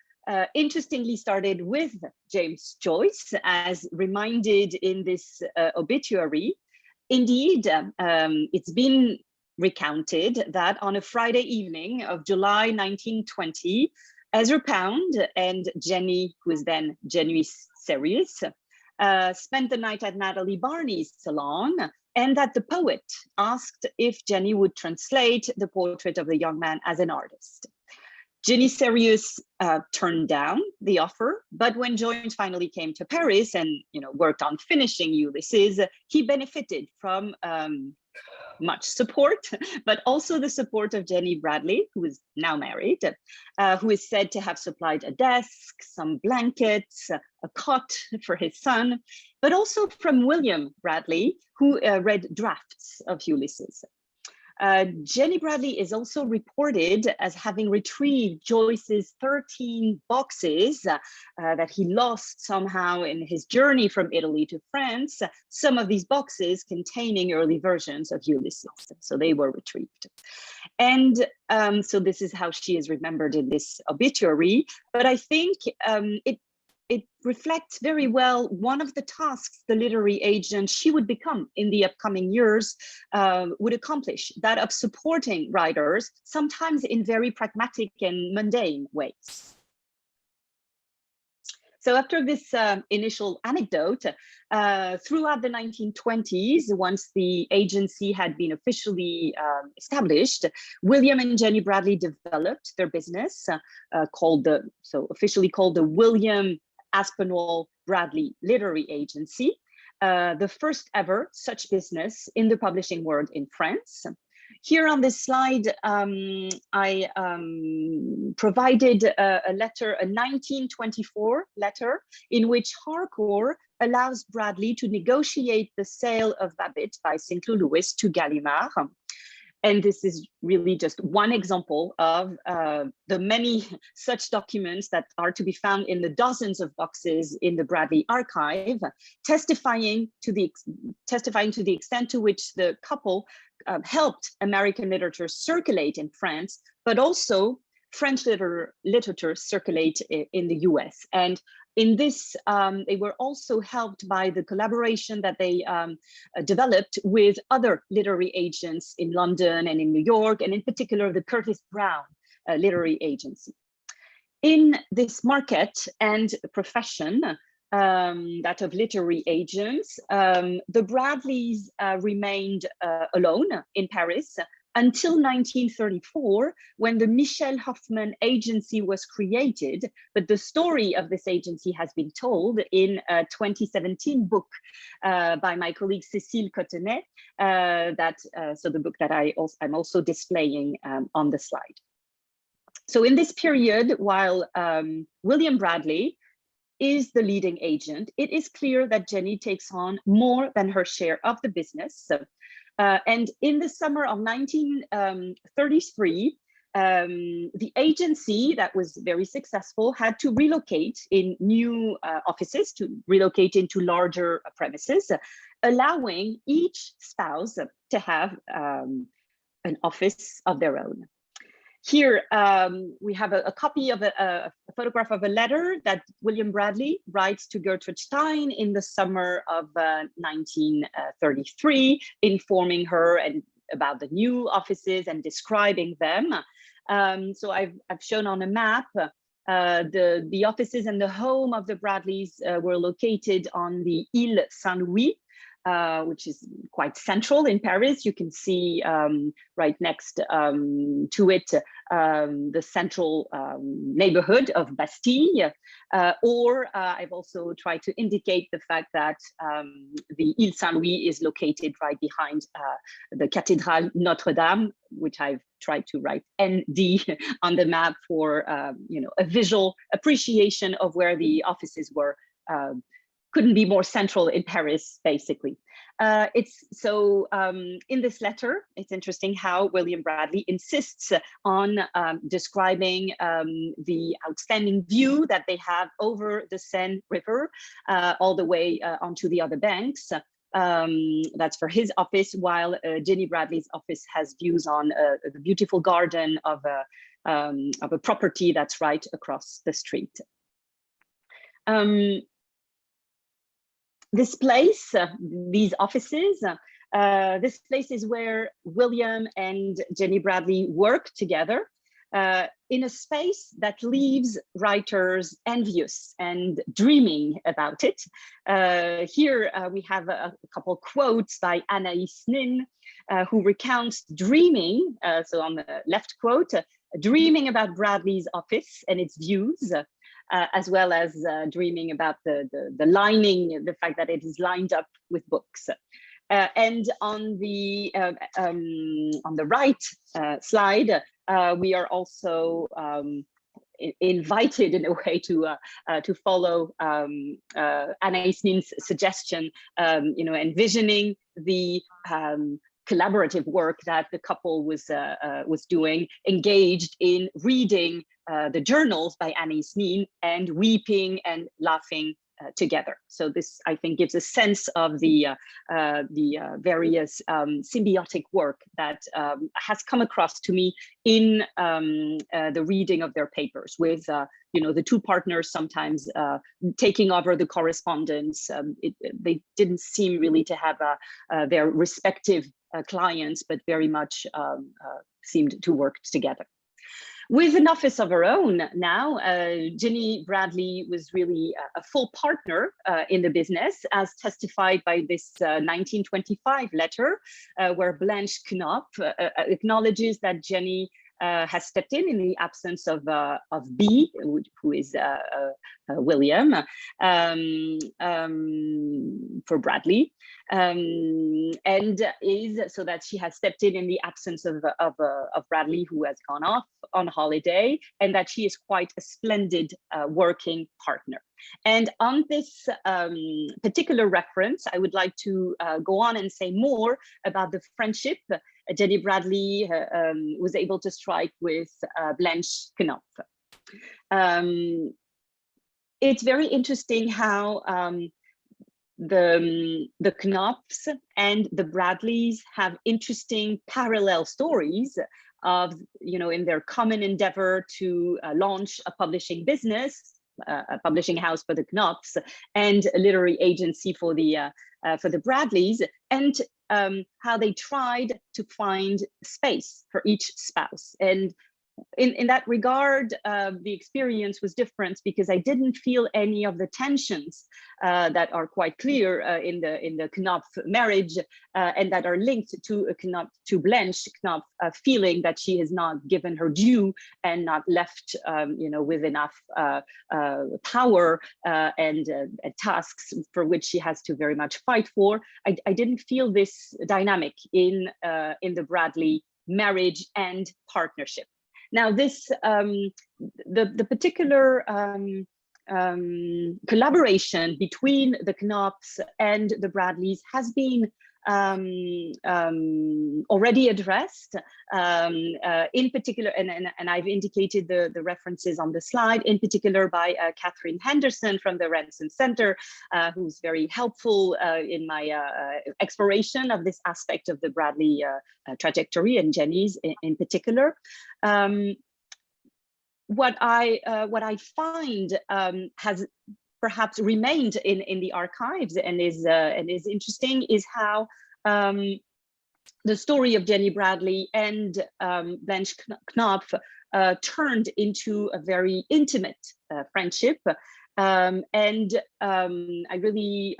interestingly started with James Joyce, as reminded in this obituary. Indeed, it's been recounted that on a Friday evening of July 1920, Ezra Pound and Jenny, who is then Jenny Serious, spent the night at Natalie Barney's salon, and that the poet asked if Jenny would translate the portrait of the young man as an artist. Jenny Serious turned down the offer, but when Joyce finally came to Paris and worked on finishing Ulysses, he benefited from much support, but also the support of Jenny Bradley, who is now married, who is said to have supplied a desk, some blankets, a cot for his son, but also from William Bradley, who read drafts of Ulysses. Jenny Bradley is also reported as having retrieved Joyce's 13 boxes that he lost somehow in his journey from Italy to France, some of these boxes containing early versions of Ulysses. So they were retrieved. And so this is how she is remembered in this obituary. But I think it reflects very well one of the tasks the literary agent she would become in the upcoming years would accomplish, that of supporting writers, sometimes in very pragmatic and mundane ways. So after this initial anecdote, throughout the 1920s, once the agency had been officially established, William and Jenny Bradley developed their business officially called the William Aspinwall Bradley Literary Agency, the first ever such business in the publishing world in France. Here on this slide, I provided a letter, a 1924 letter, in which Harcourt allows Bradley to negotiate the sale of Babbitt by St. Louis to Gallimard. And this is really just one example of the many such documents that are to be found in the dozens of boxes in the Bradley archive, testifying to the extent to which the couple helped American literature circulate in France, but also French literature circulate in the US. And in this, they were also helped by the collaboration that they developed with other literary agents in London and in New York, and in particular, the Curtis Brown Literary Agency. In this market and profession, that of literary agents, the Bradleys remained alone in Paris until 1934, when the Michel Hoffman Agency was created. But the story of this agency has been told in a 2017 book by my colleague Cécile Cotenay, so the book that I'm also displaying on the slide. So in this period, while William Bradley is the leading agent, it is clear that Jenny takes on more than her share of the business. And in the summer of 1933, the agency that was very successful had to relocate in new offices, to relocate into larger premises, allowing each spouse to have an office of their own. Here we have a copy of a photograph of a letter that William Bradley writes to Gertrude Stein in the summer of 1933, informing her about the new offices and describing them. So I've shown on a map the offices and the home of the Bradleys were located on the Ile Saint-Louis, which is quite central in Paris. You can see right next to it the central neighborhood of Bastille, or I've also tried to indicate the fact that the Ile Saint-Louis is located right behind the Cathédrale Notre-Dame, which I've tried to write ND on the map for a visual appreciation of where the offices were. Couldn't be more central in Paris, basically. In this letter, it's interesting how William Bradley insists on describing the outstanding view that they have over the Seine River, all the way onto the other banks. That's for his office, while Jenny Bradley's office has views on the beautiful garden of a property that's right across the street. This place, these offices, this place is where William and Jenny Bradley work together in a space that leaves writers envious and dreaming about it. Here we have a couple quotes by Anaïs Nin, who recounts dreaming, so on the left quote, dreaming about Bradley's office and its views, as well as dreaming about the lining, the fact that it is lined up with books. And on the right slide, we are also invited in a way to follow Anaïs Nin's suggestion, envisioning the collaborative work that the couple was doing, engaged in reading the journals by Anaïs Nin and weeping and laughing together. So this, I think, gives a sense of the various symbiotic work that has come across to me in the reading of their papers, with the two partners sometimes taking over the correspondence. They didn't seem really to have their respective clients, but very much seemed to work together. With an office of her own now, Jenny Bradley was really a full partner in the business, as testified by this 1925 letter, where Blanche Knopf acknowledges that Jenny has stepped in the absence of B, who is William, for Bradley, and is so that she has stepped in the absence of Bradley, who has gone off on holiday, and that she is quite a splendid working partner. And on this particular reference, I would like to go on and say more about the friendship Jenny Bradley was able to strike with Blanche Knopf. It's very interesting how the Knopfs and the Bradleys have interesting parallel stories of, in their common endeavor to launch a publishing business, a publishing house for the Knopfs, and a literary agency for the Bradleys, and how they tried to find space for each spouse. And in that regard, the experience was different, because I didn't feel any of the tensions that are quite clear in the Knopf marriage, and that are linked to Blanche Knopf feeling that she has not given her due and not left, with enough power and tasks for which she has to very much fight for. I didn't feel this dynamic in the Bradley marriage and partnership. Now, this the particular collaboration between the Knopfs and the Bradleys has been already addressed, in particular, and I've indicated the references on the slide, in particular by Catherine Henderson from the Ransom Center, who's very helpful in my exploration of this aspect of the Bradley trajectory, and Jenny's in particular. What I find has perhaps remained in the archives and is interesting is how the story of Jenny Bradley and Blanche Knopf turned into a very intimate friendship. And I really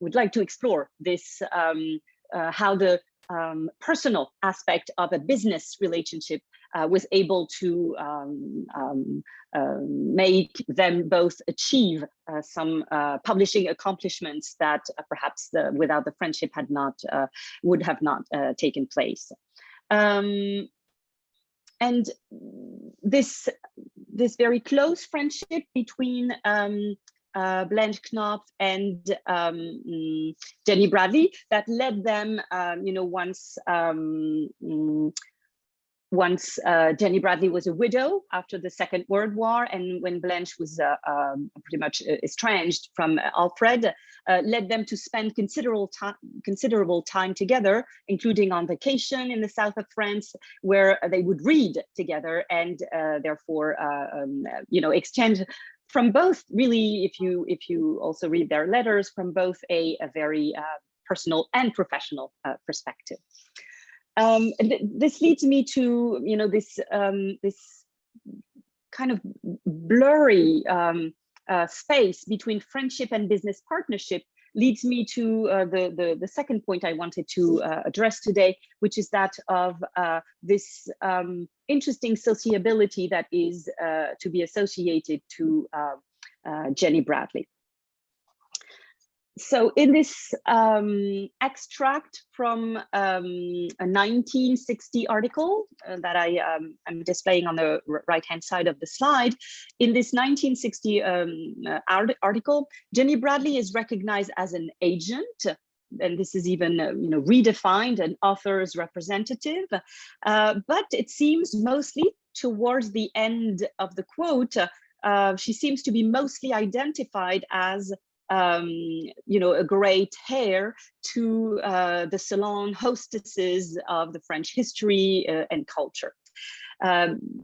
would like to explore this, how the personal aspect of a business relationship was able to make them both achieve some publishing accomplishments that perhaps without the friendship would have not taken place. And this very close friendship between Blanche Knopf and Jenny Bradley that led them, once once Jenny Bradley was a widow after the Second World War, and when Blanche was pretty much estranged from Alfred, led them to spend considerable time together, including on vacation in the south of France, where they would read together and therefore, exchange from both, really, if you also read their letters, from both a very personal and professional perspective. This leads me to, this kind of blurry space between friendship and business partnership leads me to the second point I wanted to address today, which is that of this interesting sociability that is to be associated to Jenny Bradley. So in this extract from a 1960 article that I'm displaying on the right-hand side of the slide, in this 1960 article, Jenny Bradley is recognized as an agent, and this is even redefined, an author's representative, but it seems mostly towards the end of the quote, she seems to be mostly identified as a great heir to the salon hostesses of the French history and culture.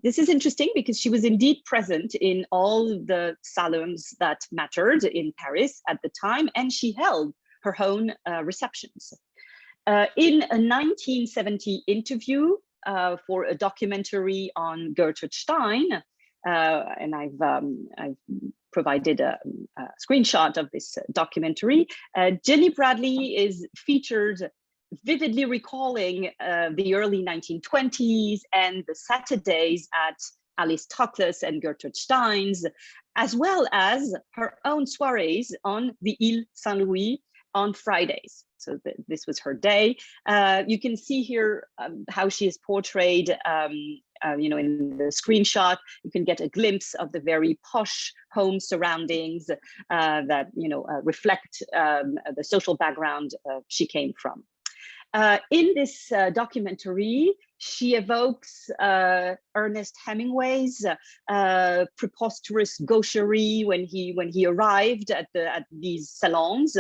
This is interesting because she was indeed present in all the salons that mattered in Paris at the time, and she held her own receptions. In a 1970 interview for a documentary on Gertrude Stein, and I've provided a screenshot of this documentary. Jenny Bradley is featured vividly recalling the early 1920s and the Saturdays at Alice Toklas and Gertrude Stein's, as well as her own soirees on the Ile Saint-Louis on Fridays. So this was her day. You can see here how she is portrayed in the screenshot. You can get a glimpse of the very posh home surroundings that reflect the social background she came from. In this documentary, she evokes Ernest Hemingway's preposterous gaucherie when he arrived at these salons.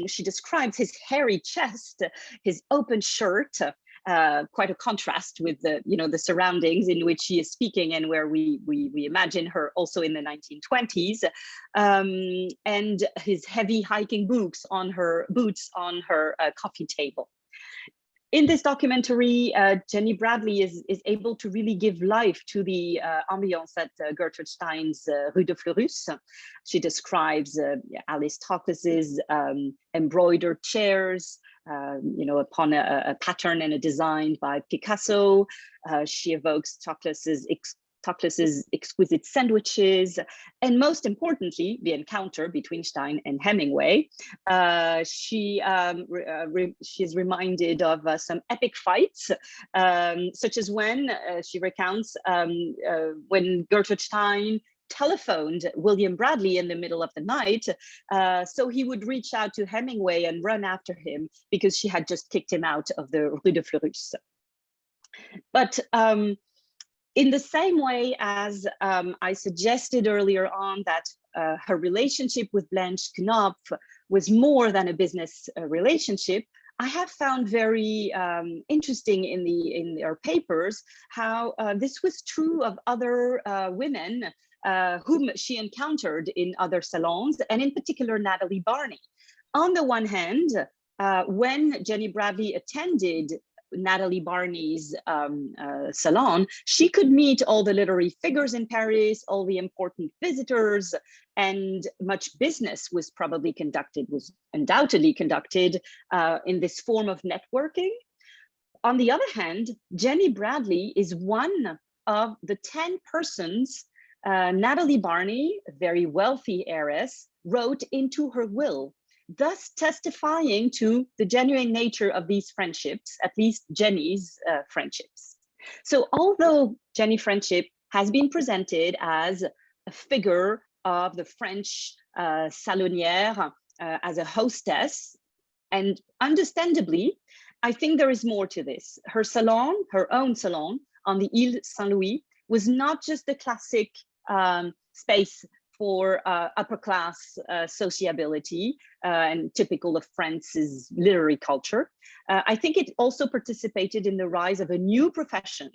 She describes his hairy chest, his open shirt, quite a contrast with the surroundings in which she is speaking and where we imagine her also in the 1920s, and his heavy hiking boots on her coffee table. In this documentary, Jenny Bradley is able to really give life to the ambiance at Gertrude Stein's Rue de Fleurus. She describes Alice Toklas's embroidered chairs, upon a pattern and a design by Picasso. She evokes Toklas's exquisite sandwiches, and most importantly, the encounter between Stein and Hemingway. She is reminded of some epic fights, such as when she recounts when Gertrude Stein telephoned William Bradley in the middle of the night, so he would reach out to Hemingway and run after him because she had just kicked him out of the Rue de Fleurus. But in the same way as I suggested earlier on that her relationship with Blanche Knopf was more than a business relationship, I have found very interesting in their papers how this was true of other women whom she encountered in other salons, and in particular Natalie Barney. On the one hand, when Jenny Bradley attended Natalie Barney's salon, she could meet all the literary figures in Paris, all the important visitors, and much business was undoubtedly conducted in this form of networking. On the other hand, Jenny Bradley is one of the 10 persons Natalie Barney, a very wealthy heiress, wrote into her will, thus testifying to the genuine nature of these friendships, at least Jenny's friendships. So although Jenny friendship has been presented as a figure of the French salonière, as a hostess, and understandably, I think there is more to this. Her salon, her own salon on the Ile Saint-Louis, was not just the classic space for upper class sociability and typical of France's literary culture. I think it also participated in the rise of a new profession,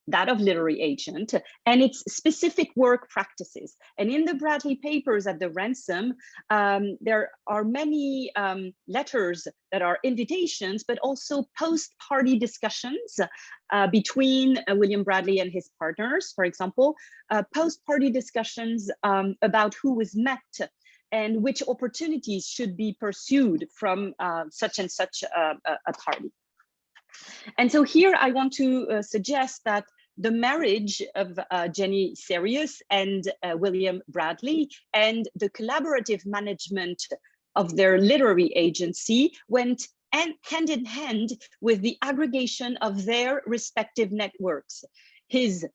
that of literary agent, and its specific work practices. And in the Bradley papers at the Ransom, there are many letters that are invitations, but also post-party discussions between William Bradley and his partners. For example, post-party discussions about who was met and which opportunities should be pursued from such and such a party. And so here I want to suggest that the marriage of Jenny Serious and William Bradley and the collaborative management of their literary agency went hand in hand with the aggregation of their respective networks, his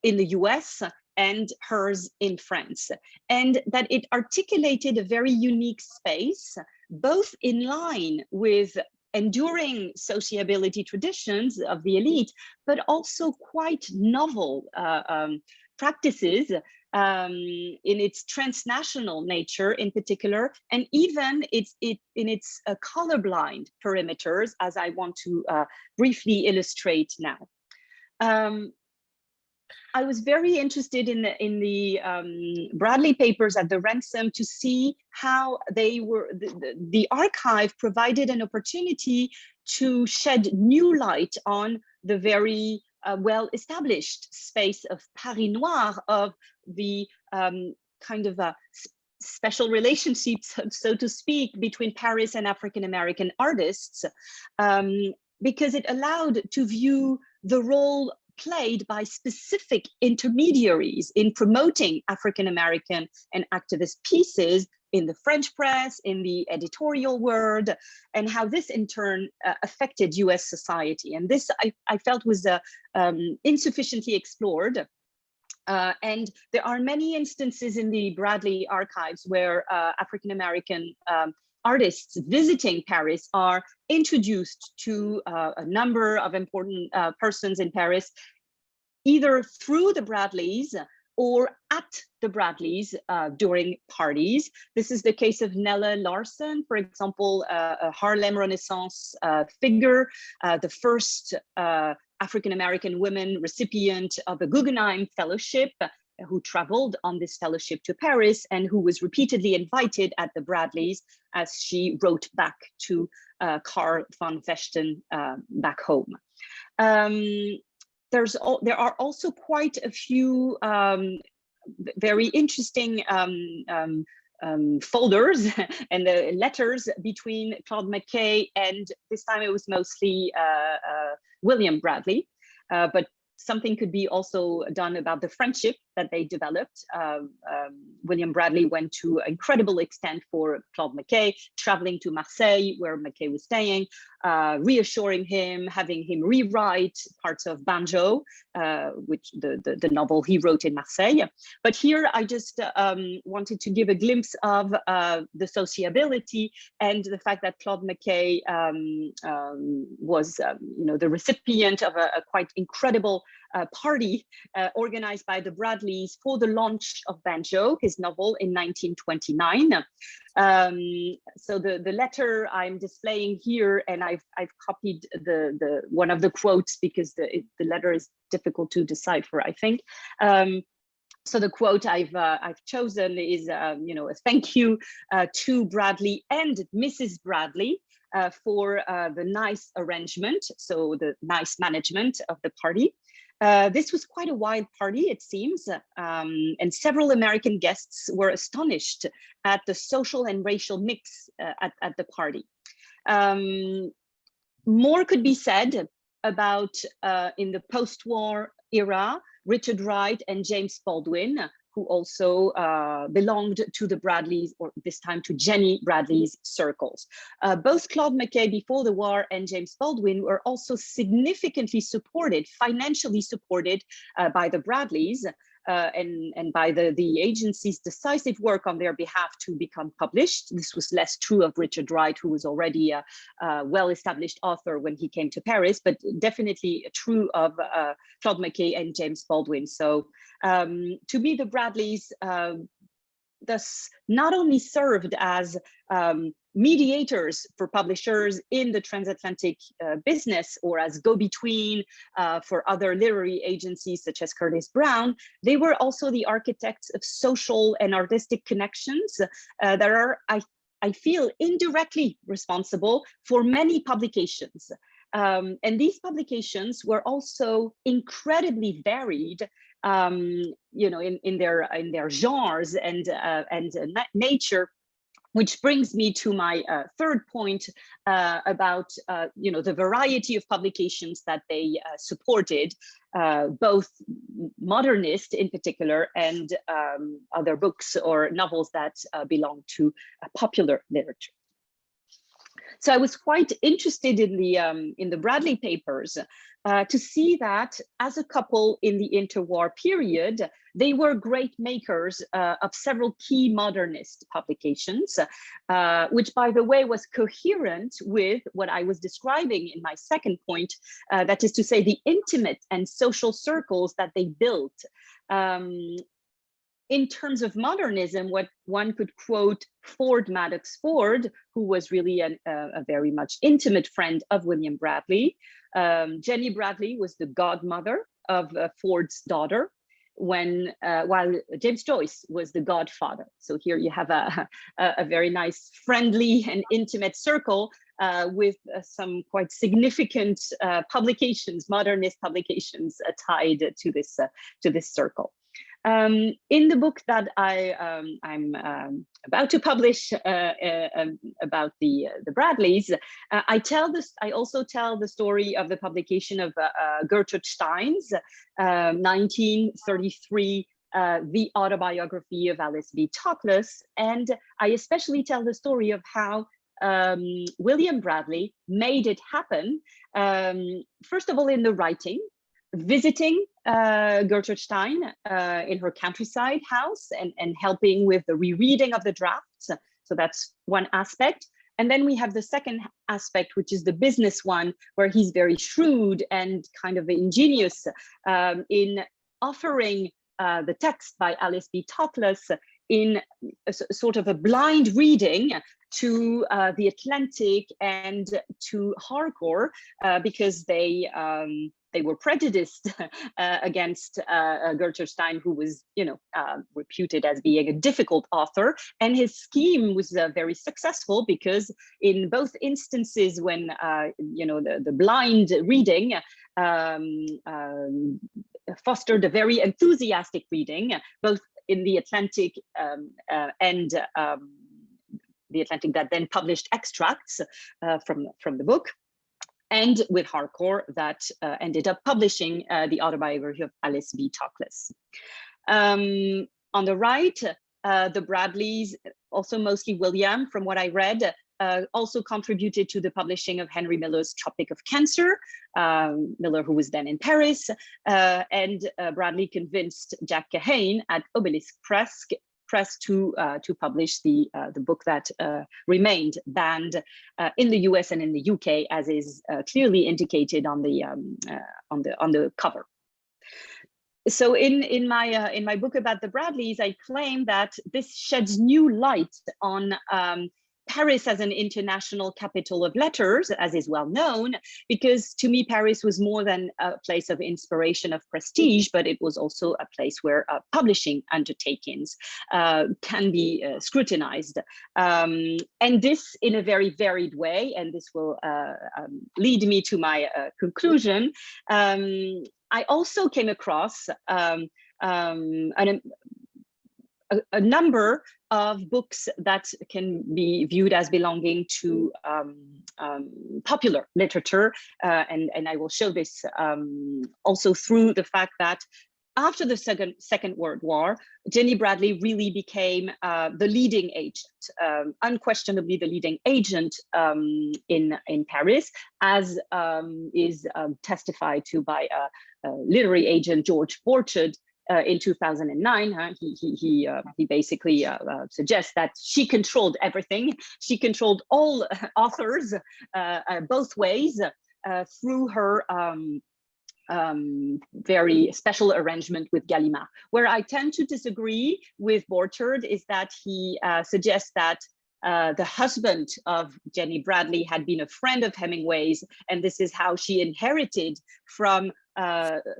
in the US and hers in France, and that it articulated a very unique space, both in line with enduring sociability traditions of the elite, but also quite novel practices in its transnational nature in particular, and even in its colorblind perimeters, as I want to briefly illustrate now. I was very interested in the Bradley papers at the Ransom to see how they were, the archive provided an opportunity to shed new light on the very well-established space of Paris Noir, of the kind of a special relationships, so to speak, between Paris and African-American artists, because it allowed to view the role played by specific intermediaries in promoting African-American and activist pieces in the French press, in the editorial world, and how this in turn affected US society. And this I felt was insufficiently explored. And there are many instances in the Bradley archives where African-American artists visiting Paris are introduced to a number of important persons in Paris, either through the Bradleys or at the Bradleys during parties. This is the case of Nella Larson, for example, a Harlem Renaissance figure, the first African-American woman recipient of a Guggenheim Fellowship, who traveled on this fellowship to Paris and who was repeatedly invited at the Bradleys as she wrote back to Carl von Vechten back home. There are also quite a few very interesting folders and the letters between Claude McKay and, this time it was mostly William Bradley, but something could be also done about the friendship that they developed. William Bradley went to an incredible extent for Claude McKay, traveling to Marseille, where McKay was staying, reassuring him, having him rewrite parts of Banjo, which the novel he wrote in Marseille. But here I just wanted to give a glimpse of the sociability and the fact that Claude McKay was the recipient of a quite incredible party organized by the Bradleys for the launch of Banjo, his novel, in 1929. So the letter I'm displaying here, and I've copied the one of the quotes because the letter is difficult to decipher, I think. So the quote I've chosen is, a thank you to Bradley and Mrs. Bradley for the nice arrangement, so the nice management of the party. This was quite a wild party, it seems, and several American guests were astonished at the social and racial mix at the party. More could be said about, in the post-war era, Richard Wright and James Baldwin, who also belonged to the Bradleys, or this time to Jenny Bradley's circles. Both Claude McKay before the war and James Baldwin were also significantly supported, financially supported by the Bradleys, and by the agency's decisive work on their behalf to become published. This was less true of Richard Wright, who was already a well-established author when he came to Paris, but definitely true of Claude McKay and James Baldwin. So to me, the Bradleys thus not only served as mediators for publishers in the transatlantic business, or as go-between for other literary agencies such as Curtis Brown, they were also the architects of social and artistic connections that are, I feel, indirectly responsible for many publications. And these publications were also incredibly varied, you know, in their genres and nature, which brings me to my third point about you know, the variety of publications that they supported, both modernist in particular and other books or novels that belong to popular literature. So I was quite interested in the Bradley papers to see that as a couple in the interwar period, they were great makers of several key modernist publications, which, by the way, was coherent with what I was describing in my second point, that is to say, the intimate and social circles that they built. In terms of modernism, what one could quote Ford Madox Ford, who was really a very much intimate friend of William Bradley. Jenny Bradley was the godmother of Ford's daughter, while James Joyce was the godfather. So here you have a very nice, friendly and intimate circle with some quite significant publications, modernist publications tied to this circle. In the book that I'm about to publish about the Bradleys, I also tell the story of the publication of Gertrude Stein's 1933 The Autobiography of Alice B. Toklas, and I especially tell the story of how William Bradley made it happen. First of all, in the writing, visiting Gertrude Stein in her countryside house and helping with the rereading of the drafts. So that's one aspect. And then we have the second aspect, which is the business one, where he's very shrewd and kind of ingenious in offering the text by Alice B. Toklas in a sort of a blind reading to the Atlantic and to Harcourt because they were prejudiced against Gertrude Stein, who was, you know, reputed as being a difficult author. And his scheme was very successful because in both instances when, you know, the blind reading fostered a very enthusiastic reading, both in the Atlantic and the Atlantic that then published extracts from the book, and with Harcourt that ended up publishing the autobiography of Alice B. Toklas. On the right, the Bradleys, also mostly William, from what I read, also contributed to the publishing of Henry Miller's Tropic of Cancer, Miller, who was then in Paris, and Bradley convinced Jack Kahane at Obelisk Press to publish the book that remained banned in the US and in the UK, as is clearly indicated on the cover. So in my book about the Bradleys, I claim that this sheds new light on Paris as an international capital of letters, as is well known, because to me, Paris was more than a place of inspiration, of prestige, but it was also a place where publishing undertakings can be scrutinized. And this in a very varied way, and this will lead me to my conclusion. I also came across a number of books that can be viewed as belonging to popular literature. And I will show this also through the fact that after the Second World War, Jenny Bradley really became the leading agent, unquestionably the leading agent in Paris, as is testified to by literary agent George Borchard, in 2009, he basically suggests that she controlled everything. She controlled all authors both ways through her very special arrangement with Gallimard. Where I tend to disagree with Borchard is that he suggests that the husband of Jenny Bradley had been a friend of Hemingway's, and this is how she inherited from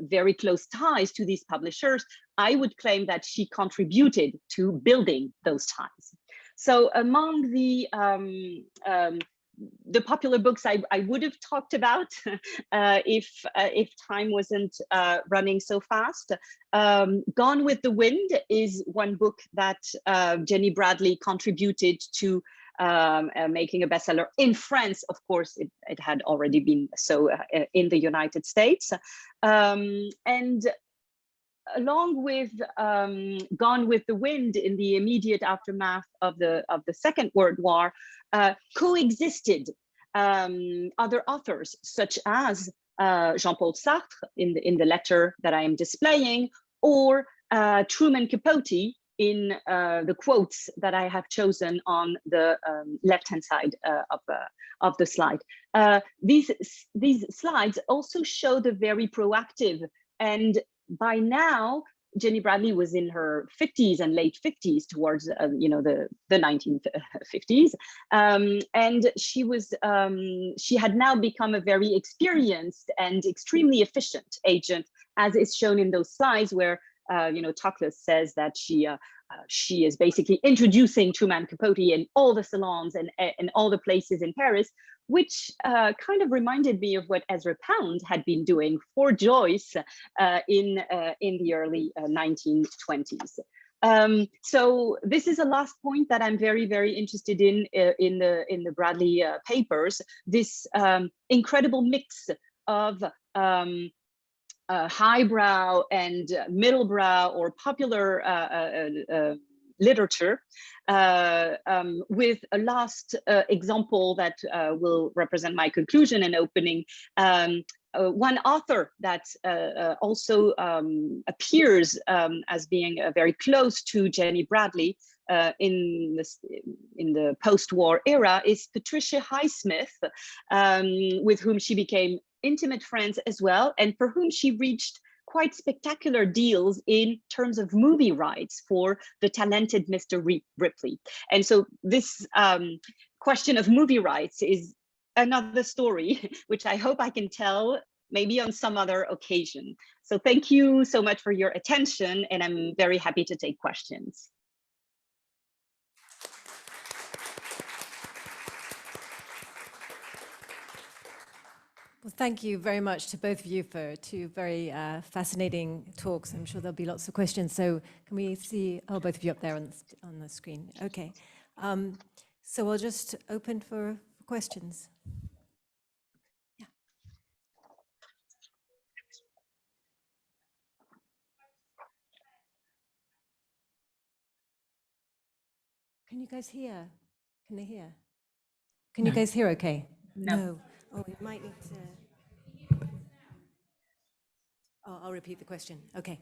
very close ties to these publishers. I would claim that she contributed to building those ties. So among the popular books I would have talked about if time wasn't running so fast. Gone with the Wind is one book that Jenny Bradley contributed to making a bestseller in France. Of course, it had already been so in the United States. And along with Gone with the Wind, in the immediate aftermath of the Second World War, coexisted other authors such as Jean-Paul Sartre in the letter that I am displaying, or Truman Capote in the quotes that I have chosen on the left-hand side of the slide. These slides also show the very proactive, and by now, Jenny Bradley was in her 50s and late 50s towards the 1950s, and she had now become a very experienced and extremely efficient agent, as is shown in those slides where Toklas says that she is basically introducing Truman Capote in all the salons and all the places in Paris, which kind of reminded me of what Ezra Pound had been doing for Joyce in the early 1920s. So this is a last point that I'm very, very interested in the Bradley papers. This incredible mix of highbrow and middlebrow or popular literature, with a last example that will represent my conclusion and opening. One author that also appears as being very close to Jenny Bradley in the post-war era is Patricia Highsmith, with whom she became intimate friends as well, and for whom she reached quite spectacular deals in terms of movie rights for the talented Mr. Ripley. And so this question of movie rights is another story, which I hope I can tell maybe on some other occasion. So thank you so much for your attention, and I'm very happy to take questions. Well, thank you very much to both of you for two very fascinating talks. I'm sure there'll be lots of questions. So can we see, oh, both of you up there on the screen. Okay. So we'll just open for questions. Yeah. Can you guys hear? Can they hear? Can you guys hear okay? No. Oh, we might need to. Oh, I'll repeat the question. Okay.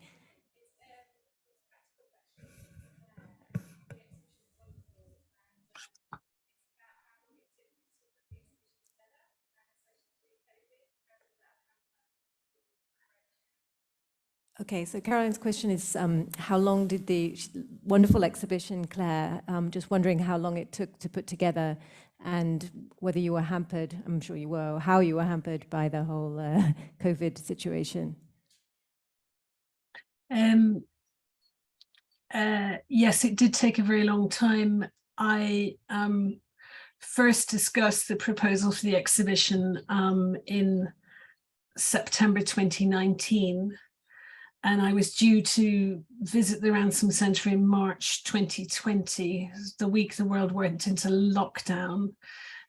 Okay, so Caroline's question is, how long did the wonderful exhibition, Clare, just wondering how long it took to put together, and whether you were hampered, I'm sure you were, or how you were hampered by the whole COVID situation? Yes, it did take a very long time. I first discussed the proposal for the exhibition in September 2019. And I was due to visit the Ransom Centre in March 2020, the week the world went into lockdown.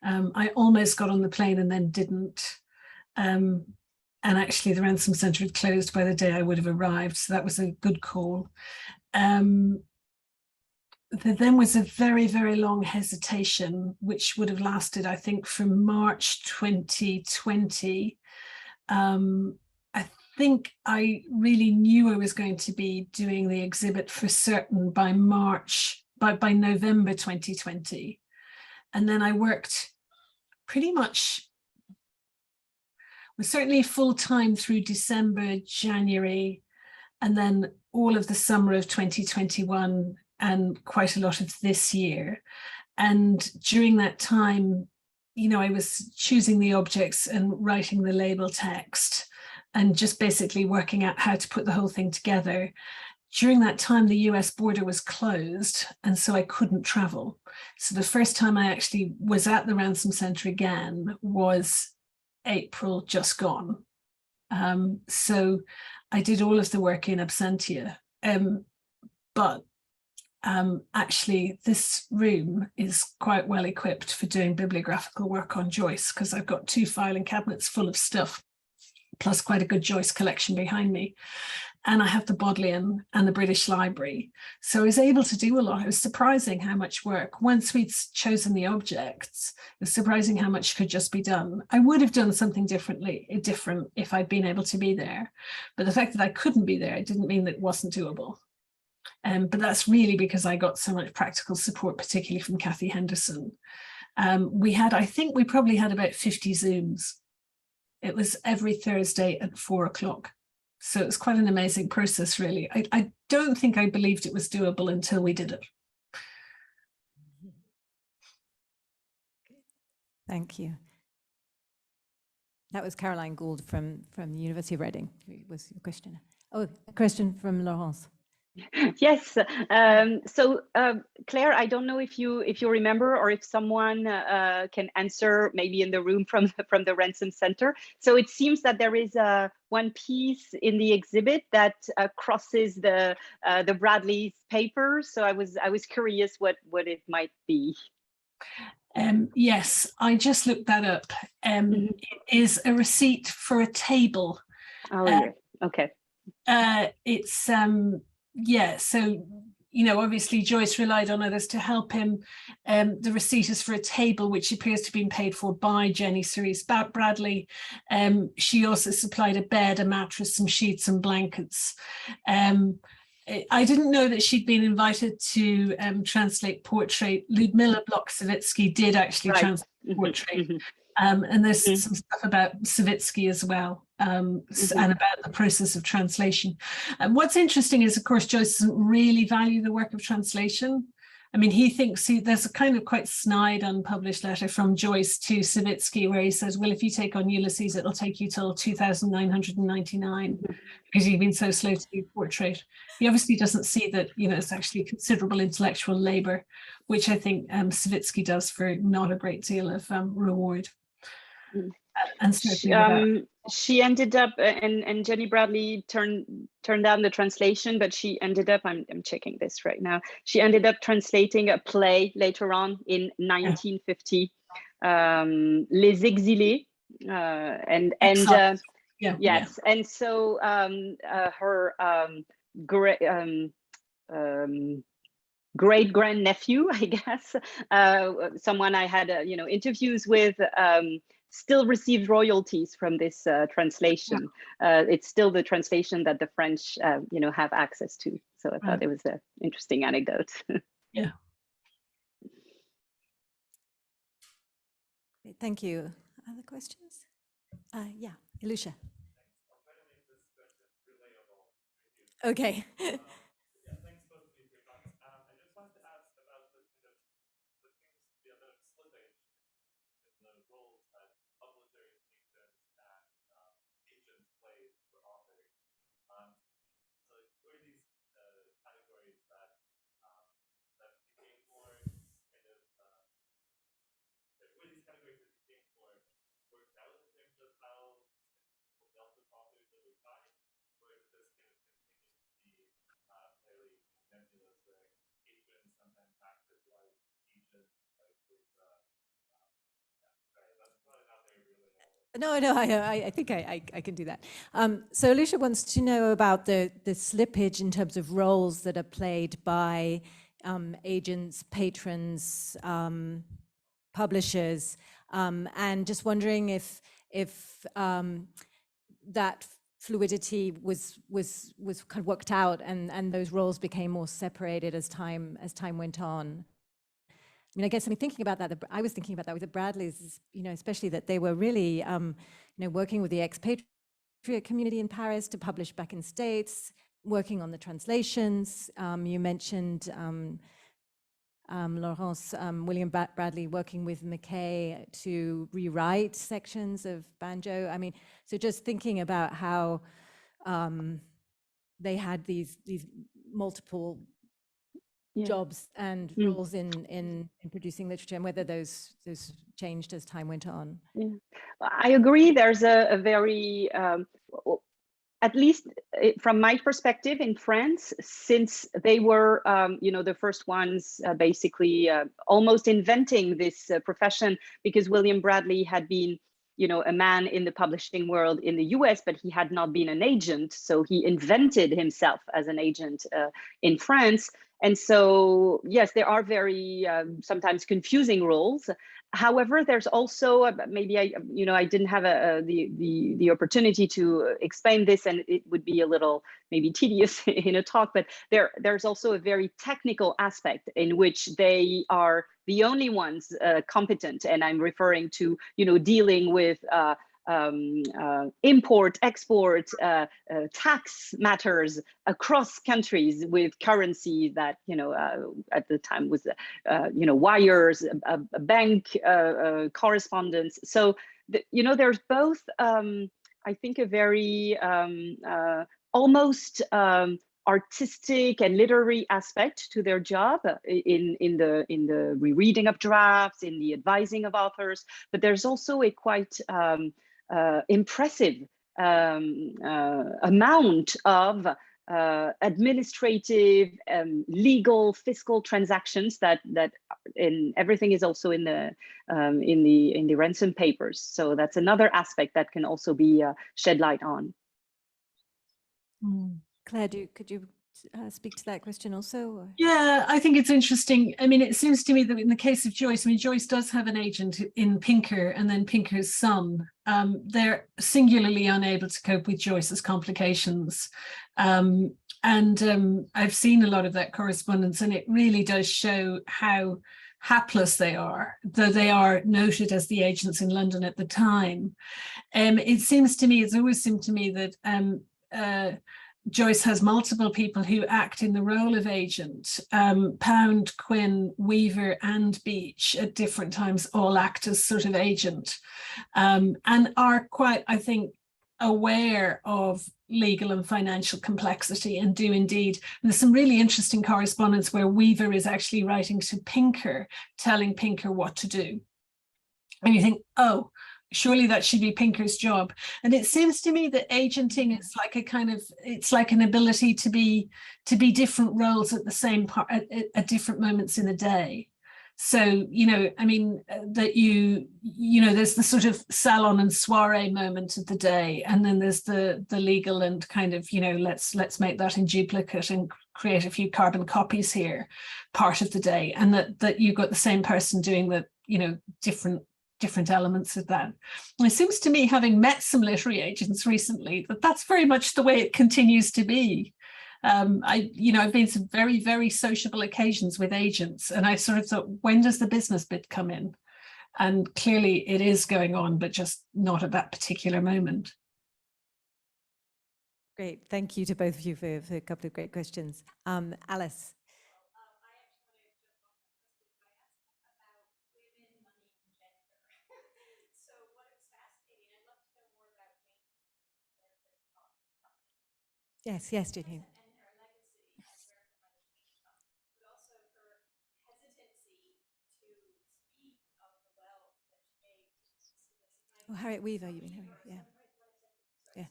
I almost got on the plane and then didn't. And actually the Ransom Centre had closed by the day I would have arrived, so that was a good call. There then was a very, very long hesitation, which would have lasted, I think, from March 2020. I think I really knew I was going to be doing the exhibit for certain by November 2020. And then I worked pretty much, was certainly full-time through December, January, and then all of the summer of 2021 and quite a lot of this year. And during that time, you know, I was choosing the objects and writing the label text and just basically working out how to put the whole thing together. During that time, the US border was closed, and so I couldn't travel. So the first time I actually was at the Ransom Centre again was April just gone. So I did all of the work in absentia, but actually this room is quite well equipped for doing bibliographical work on Joyce, because I've got 2 filing cabinets full of stuff, plus quite a good Joyce collection behind me. And I have the Bodleian and the British Library. So I was able to do a lot. It was surprising how much work, once we'd chosen the objects, it was surprising how much could just be done. I would have done something different if I'd been able to be there. But the fact that I couldn't be there, it didn't mean that it wasn't doable. But that's really because I got so much practical support, particularly from Kathy Henderson. I think we probably had about 50 Zooms. It was every Thursday at 4 o'clock. So it was quite an amazing process, really. I don't think I believed it was doable until we did it. Thank you. That was Caroline Gould from the University of Reading, who was your questioner. Oh, a question from Laurence. Yes. So Claire, I don't know if you remember, or if someone can answer, maybe in the room from the Ransom Center. So it seems that there is one piece in the exhibit that crosses the Bradley's paper. So I was curious what it might be. Yes, I just looked that up. It is a receipt for a table. Oh, yeah. Okay. It's yeah, so, you know, obviously Joyce relied on others to help him. The receipt is for a table, which appears to have been paid for by Jenny Cerise Bradley. She also supplied a bed, a mattress, some sheets and blankets. I didn't know that she'd been invited to translate portrait. Ludmila Bloch-Savitsky did actually translate portrait. And there's some stuff about Savitsky as well, and about the process of translation. What's interesting is, of course, Joyce doesn't really value the work of translation. I mean, he thinks there's a kind of quite snide unpublished letter from Joyce to Savitsky where he says, well, if you take on Ulysses, it'll take you till 2,999 because you've been so slow to do portrait. He obviously doesn't see that, you know, it's actually considerable intellectual labor, which I think Savitsky does for not a great deal of reward. And she ended up, and Jenny Bradley turned down the translation, but she ended up, I'm checking this right now, she ended up translating a play later on in 1950, Les Exilés, yes. And so her great grandnephew, I guess, someone I had interviews with, still received royalties from this translation. It's still the translation that the French have access to. So I thought it was an interesting anecdote. Yeah. Thank you. Other questions? Yeah, Ilusha. Okay. No, I think I can do that. So Alicia wants to know about the slippage in terms of roles that are played by agents, patrons, publishers, and just wondering if that fluidity was kind of worked out, and those roles became more separated as time went on. I mean, I guess thinking about that, I was thinking about that with the Bradleys, especially that they were really, working with the expatriate community in Paris to publish back in States, working on the translations. You mentioned Laurence, William Bradley working with McKay to rewrite sections of banjo. I mean, so just thinking about how they had these multiple jobs and roles in producing literature, and whether those changed as time went on. Yeah, I agree. There's a very at least from my perspective in France, since they were, the first ones basically almost inventing this profession, because William Bradley had been, a man in the publishing world in the US, but he had not been an agent. So he invented himself as an agent in France. And so, yes, there are very sometimes confusing roles. However, there's also maybe I didn't have the opportunity to explain this, and it would be a little maybe tedious in a talk. But there's also a very technical aspect in which they are the only ones competent, and I'm referring to dealing with import, export, tax matters across countries with currency that, at the time was, wires, a bank correspondence. So, there's both, I think, a very almost artistic and literary aspect to their job in the rereading of drafts, in the advising of authors, but there's also a quite impressive amount of administrative, legal, fiscal transactions that everything is also in the ransom papers. So that's another aspect that can also be shed light on. Claire, could you speak to that question also? Or? Yeah, I think it's interesting. I mean, it seems to me that in the case of Joyce, Joyce does have an agent in Pinker and then Pinker's son. They're singularly unable to cope with Joyce's complications. I've seen a lot of that correspondence, and it really does show how hapless they are, though they are noted as the agents in London at the time. It's always seemed to me that Joyce has multiple people who act in the role of agent. Pound, Quinn, Weaver, and Beach at different times all act as sort of agent, and are quite, I think, aware of legal and financial complexity, and do indeed. And there's some really interesting correspondence where Weaver is actually writing to Pinker, telling Pinker what to do. And you think, oh, surely that should be Pinker's job. And it seems to me that agenting is like it's like an ability to be different roles at the same part at different moments in the day. So, that there's the sort of salon and soiree moment of the day, and then there's the legal and kind of, let's make that in duplicate and create a few carbon copies here part of the day, and that you've got the same person doing the, different elements of that. And it seems to me, having met some literary agents recently, that that's very much the way it continues to be. I've been to very, very sociable occasions with agents, and I sort of thought, when does the business bit come in? And clearly it is going on, but just not at that particular moment. Great, thank you to both of you for a couple of great questions. Alice. Yes, Jenny. Oh, Harriet Weaver, you mean Harriet? Yeah. Yeah.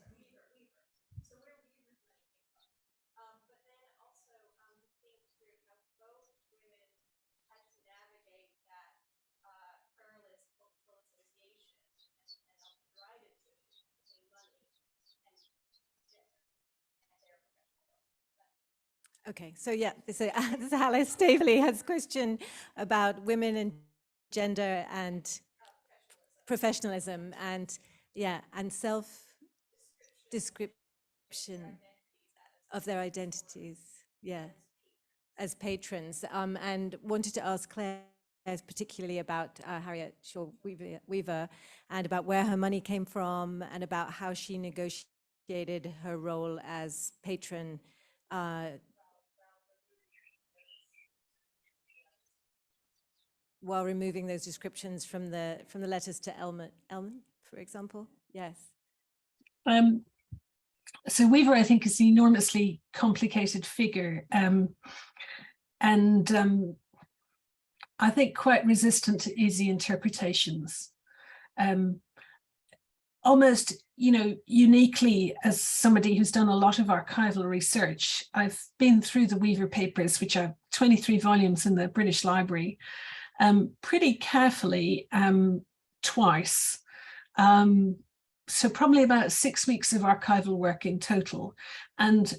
Okay, so yeah, this is Alice Staveley has a question about women and gender and professionalism and self-description. of their identities, yeah, as patrons, and wanted to ask Claire particularly about Harriet Shaw Weaver and about where her money came from and about how she negotiated her role as patron while removing those descriptions from the letters to Elman, for example. Yes. So Weaver, I think, is an enormously complicated figure, and I think quite resistant to easy interpretations. Almost, uniquely, as somebody who's done a lot of archival research, I've been through the Weaver papers, which are 23 volumes in the British Library, pretty carefully twice. So probably about 6 weeks of archival work in total. And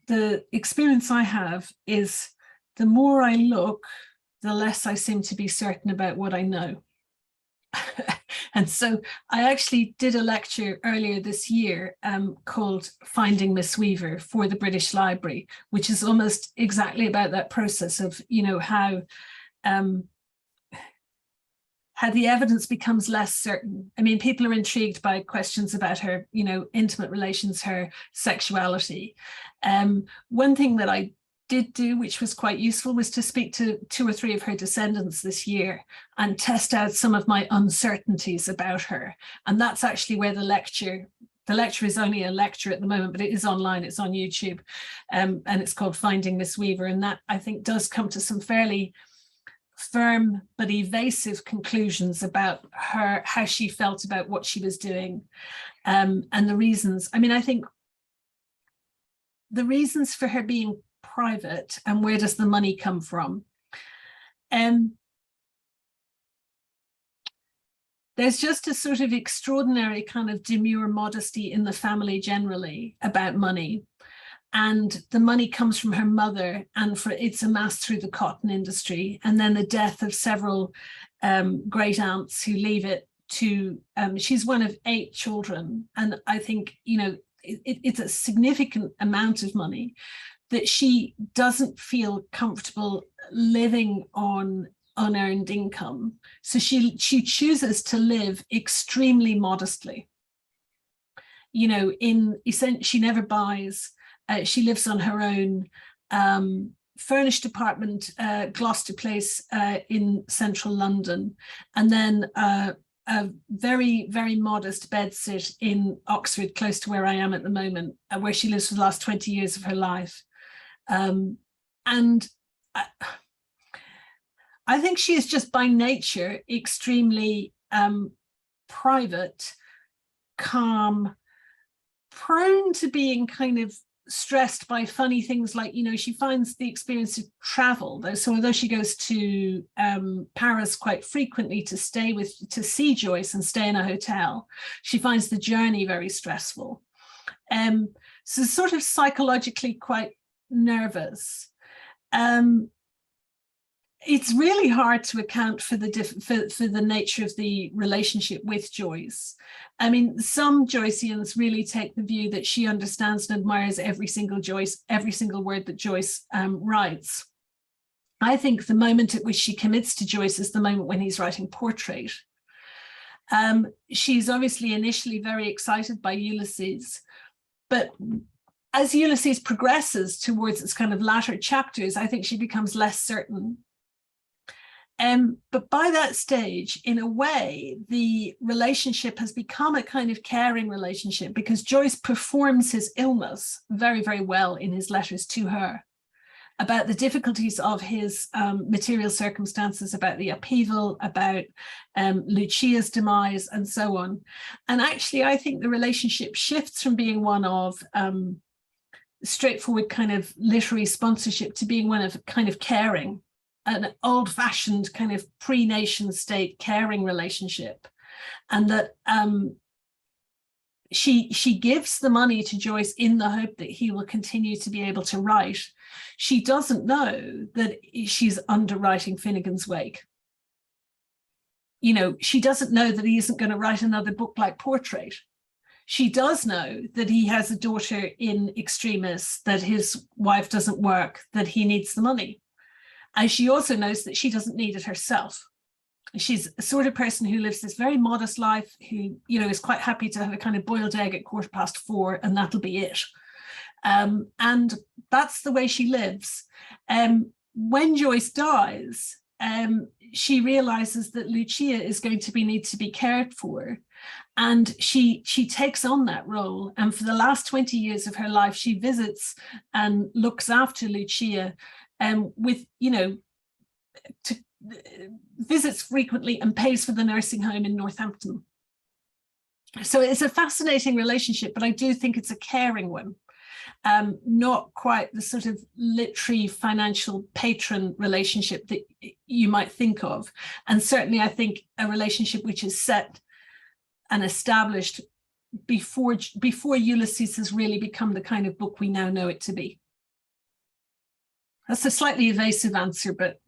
the experience I have is the more I look, the less I seem to be certain about what I know. And so I actually did a lecture earlier this year called Finding Miss Weaver for the British Library, which is almost exactly about that process of, how the evidence becomes less certain. I mean, people are intrigued by questions about her, intimate relations, her sexuality. One thing that I did do, which was quite useful, was to speak to 2 or 3 of her descendants this year and test out some of my uncertainties about her. And that's actually where the lecture is only a lecture at the moment, but it is online, it's on YouTube, and it's called Finding Miss Weaver. And that, I think, does come to some fairly firm but evasive conclusions about her, how she felt about what she was doing, and the reasons. I mean, I think the reasons for her being private and where does the money come from. There's just a sort of extraordinary kind of demure modesty in the family generally about money. And the money comes from her mother, and it's amassed through the cotton industry, and then the death of several great aunts who leave it to, she's one of 8 children. And I think, it's a significant amount of money that she doesn't feel comfortable living on unearned income. So she chooses to live extremely modestly. She never buys. She lives on her own furnished apartment, Gloucester Place in central London, and then a very, very modest bedsit in Oxford, close to where I am at the moment, where she lives for the last 20 years of her life. And I think she is just by nature extremely private, calm, prone to being kind of stressed by funny things like, she finds the experience of travel, so although she goes to Paris quite frequently to see Joyce and stay in a hotel, she finds the journey very stressful. So sort of psychologically quite nervous. It's really hard to account for the nature of the relationship with Joyce. I mean, some Joyceans really take the view that she understands and admires every single word that Joyce writes. I think the moment at which she commits to Joyce is the moment when he's writing Portrait. She's obviously initially very excited by Ulysses, but as Ulysses progresses towards its kind of latter chapters, I think she becomes less certain. But by that stage, in a way, the relationship has become a kind of caring relationship, because Joyce performs his illness very, very well in his letters to her, about the difficulties of his material circumstances, about the upheaval, about Lucia's demise, and so on. And actually, I think the relationship shifts from being one of straightforward kind of literary sponsorship to being one of kind of caring, an old-fashioned kind of pre-nation state caring relationship. And that she gives the money to Joyce in the hope that he will continue to be able to write. She doesn't know that she's underwriting Finnegan's Wake. She doesn't know that he isn't going to write another book like Portrait. She does know that he has a daughter in extremis, that his wife doesn't work, that he needs the money. And she also knows that she doesn't need it herself. She's a sort of person who lives this very modest life, who, you know, is quite happy to have a kind of boiled egg at 4:15, and that'll be it. And that's the way she lives. When Joyce dies, she realizes that Lucia is going to need to be cared for. And she takes on that role. And for the last 20 years of her life, she visits and looks after Lucia with, you know, visits frequently and pays for the nursing home in Northampton. So it's a fascinating relationship, but I do think it's a caring one. Not quite the sort of literary financial patron relationship that you might think of. And certainly I think a relationship which is set and established before Ulysses has really become the kind of book we now know it to be. That's a slightly evasive answer, but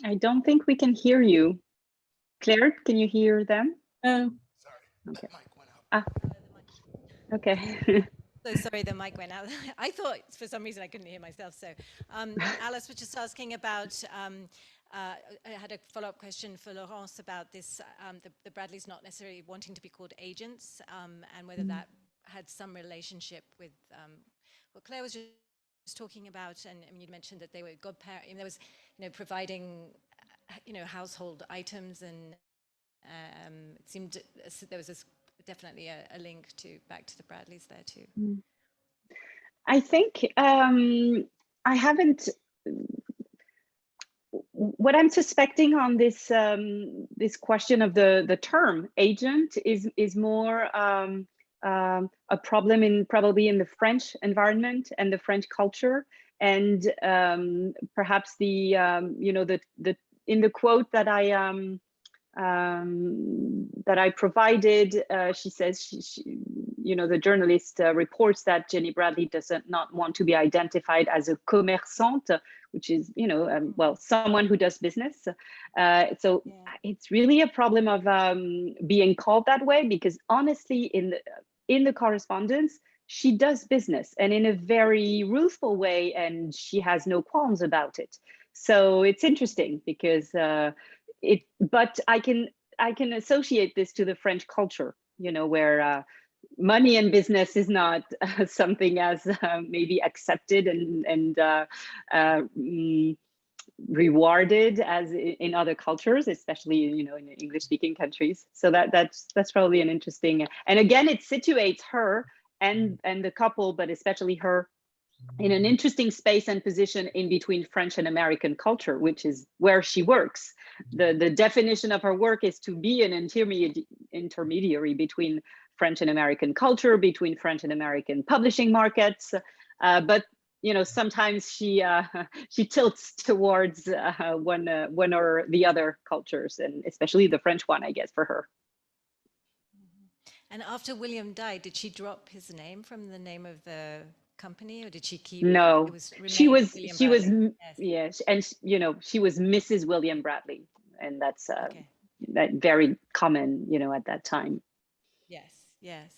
I don't think we can hear you. Claire, can you hear them? Sorry, Okay. the mic went out. Okay. So sorry, the mic went out. I thought for some reason I couldn't hear myself. So Alice was just asking about, I had a follow-up question for Laurence about this, the Bradleys not necessarily wanting to be called agents, and whether that had some relationship with what Claire was just talking about. And I mean, you mentioned that they were godparents. I mean, there was, you know, providing, you know, household items, and it seemed there was definitely a link back to the Bradleys there too. I think I haven't. What I'm suspecting on this this question of the term agent is more a problem probably in the French environment and the French culture, and perhaps the you know, the in the quote that I provided, she says she you know, the journalist reports that Jenny Bradley does not want to be identified as a commerçante, which is, you know, well, someone who does business. So it's really a problem of being called that way, because honestly, in the correspondence, she does business, and in a very ruthful way, and she has no qualms about it. So it's interesting because but I can associate this to the French culture, you know, where money and business is not something as maybe accepted and rewarded as in other cultures, especially, you know, in English-speaking countries. So that's probably an interesting, and again, it situates her and the couple, but especially her, in an interesting space and position in between French and American culture, which is where she works. The definition of her work is to be an intermediary between French and American culture, between French and American publishing markets. But you know, sometimes she tilts towards one or the other cultures, and especially the French one, I guess, for her. And after William died, did she drop his name from the name of the company, or did she keep? No, she was yes. yeah, and you know, she was Mrs. William Bradley, and that's that very common, you know, at that time. Yes.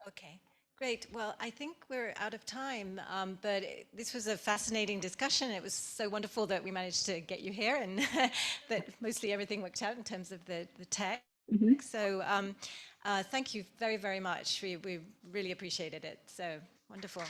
Okay, great. Well, I think we're out of time, but this was a fascinating discussion. It was so wonderful that we managed to get you here, and that mostly everything worked out in terms of the text. So thank you very, very much. We really appreciated it. So wonderful.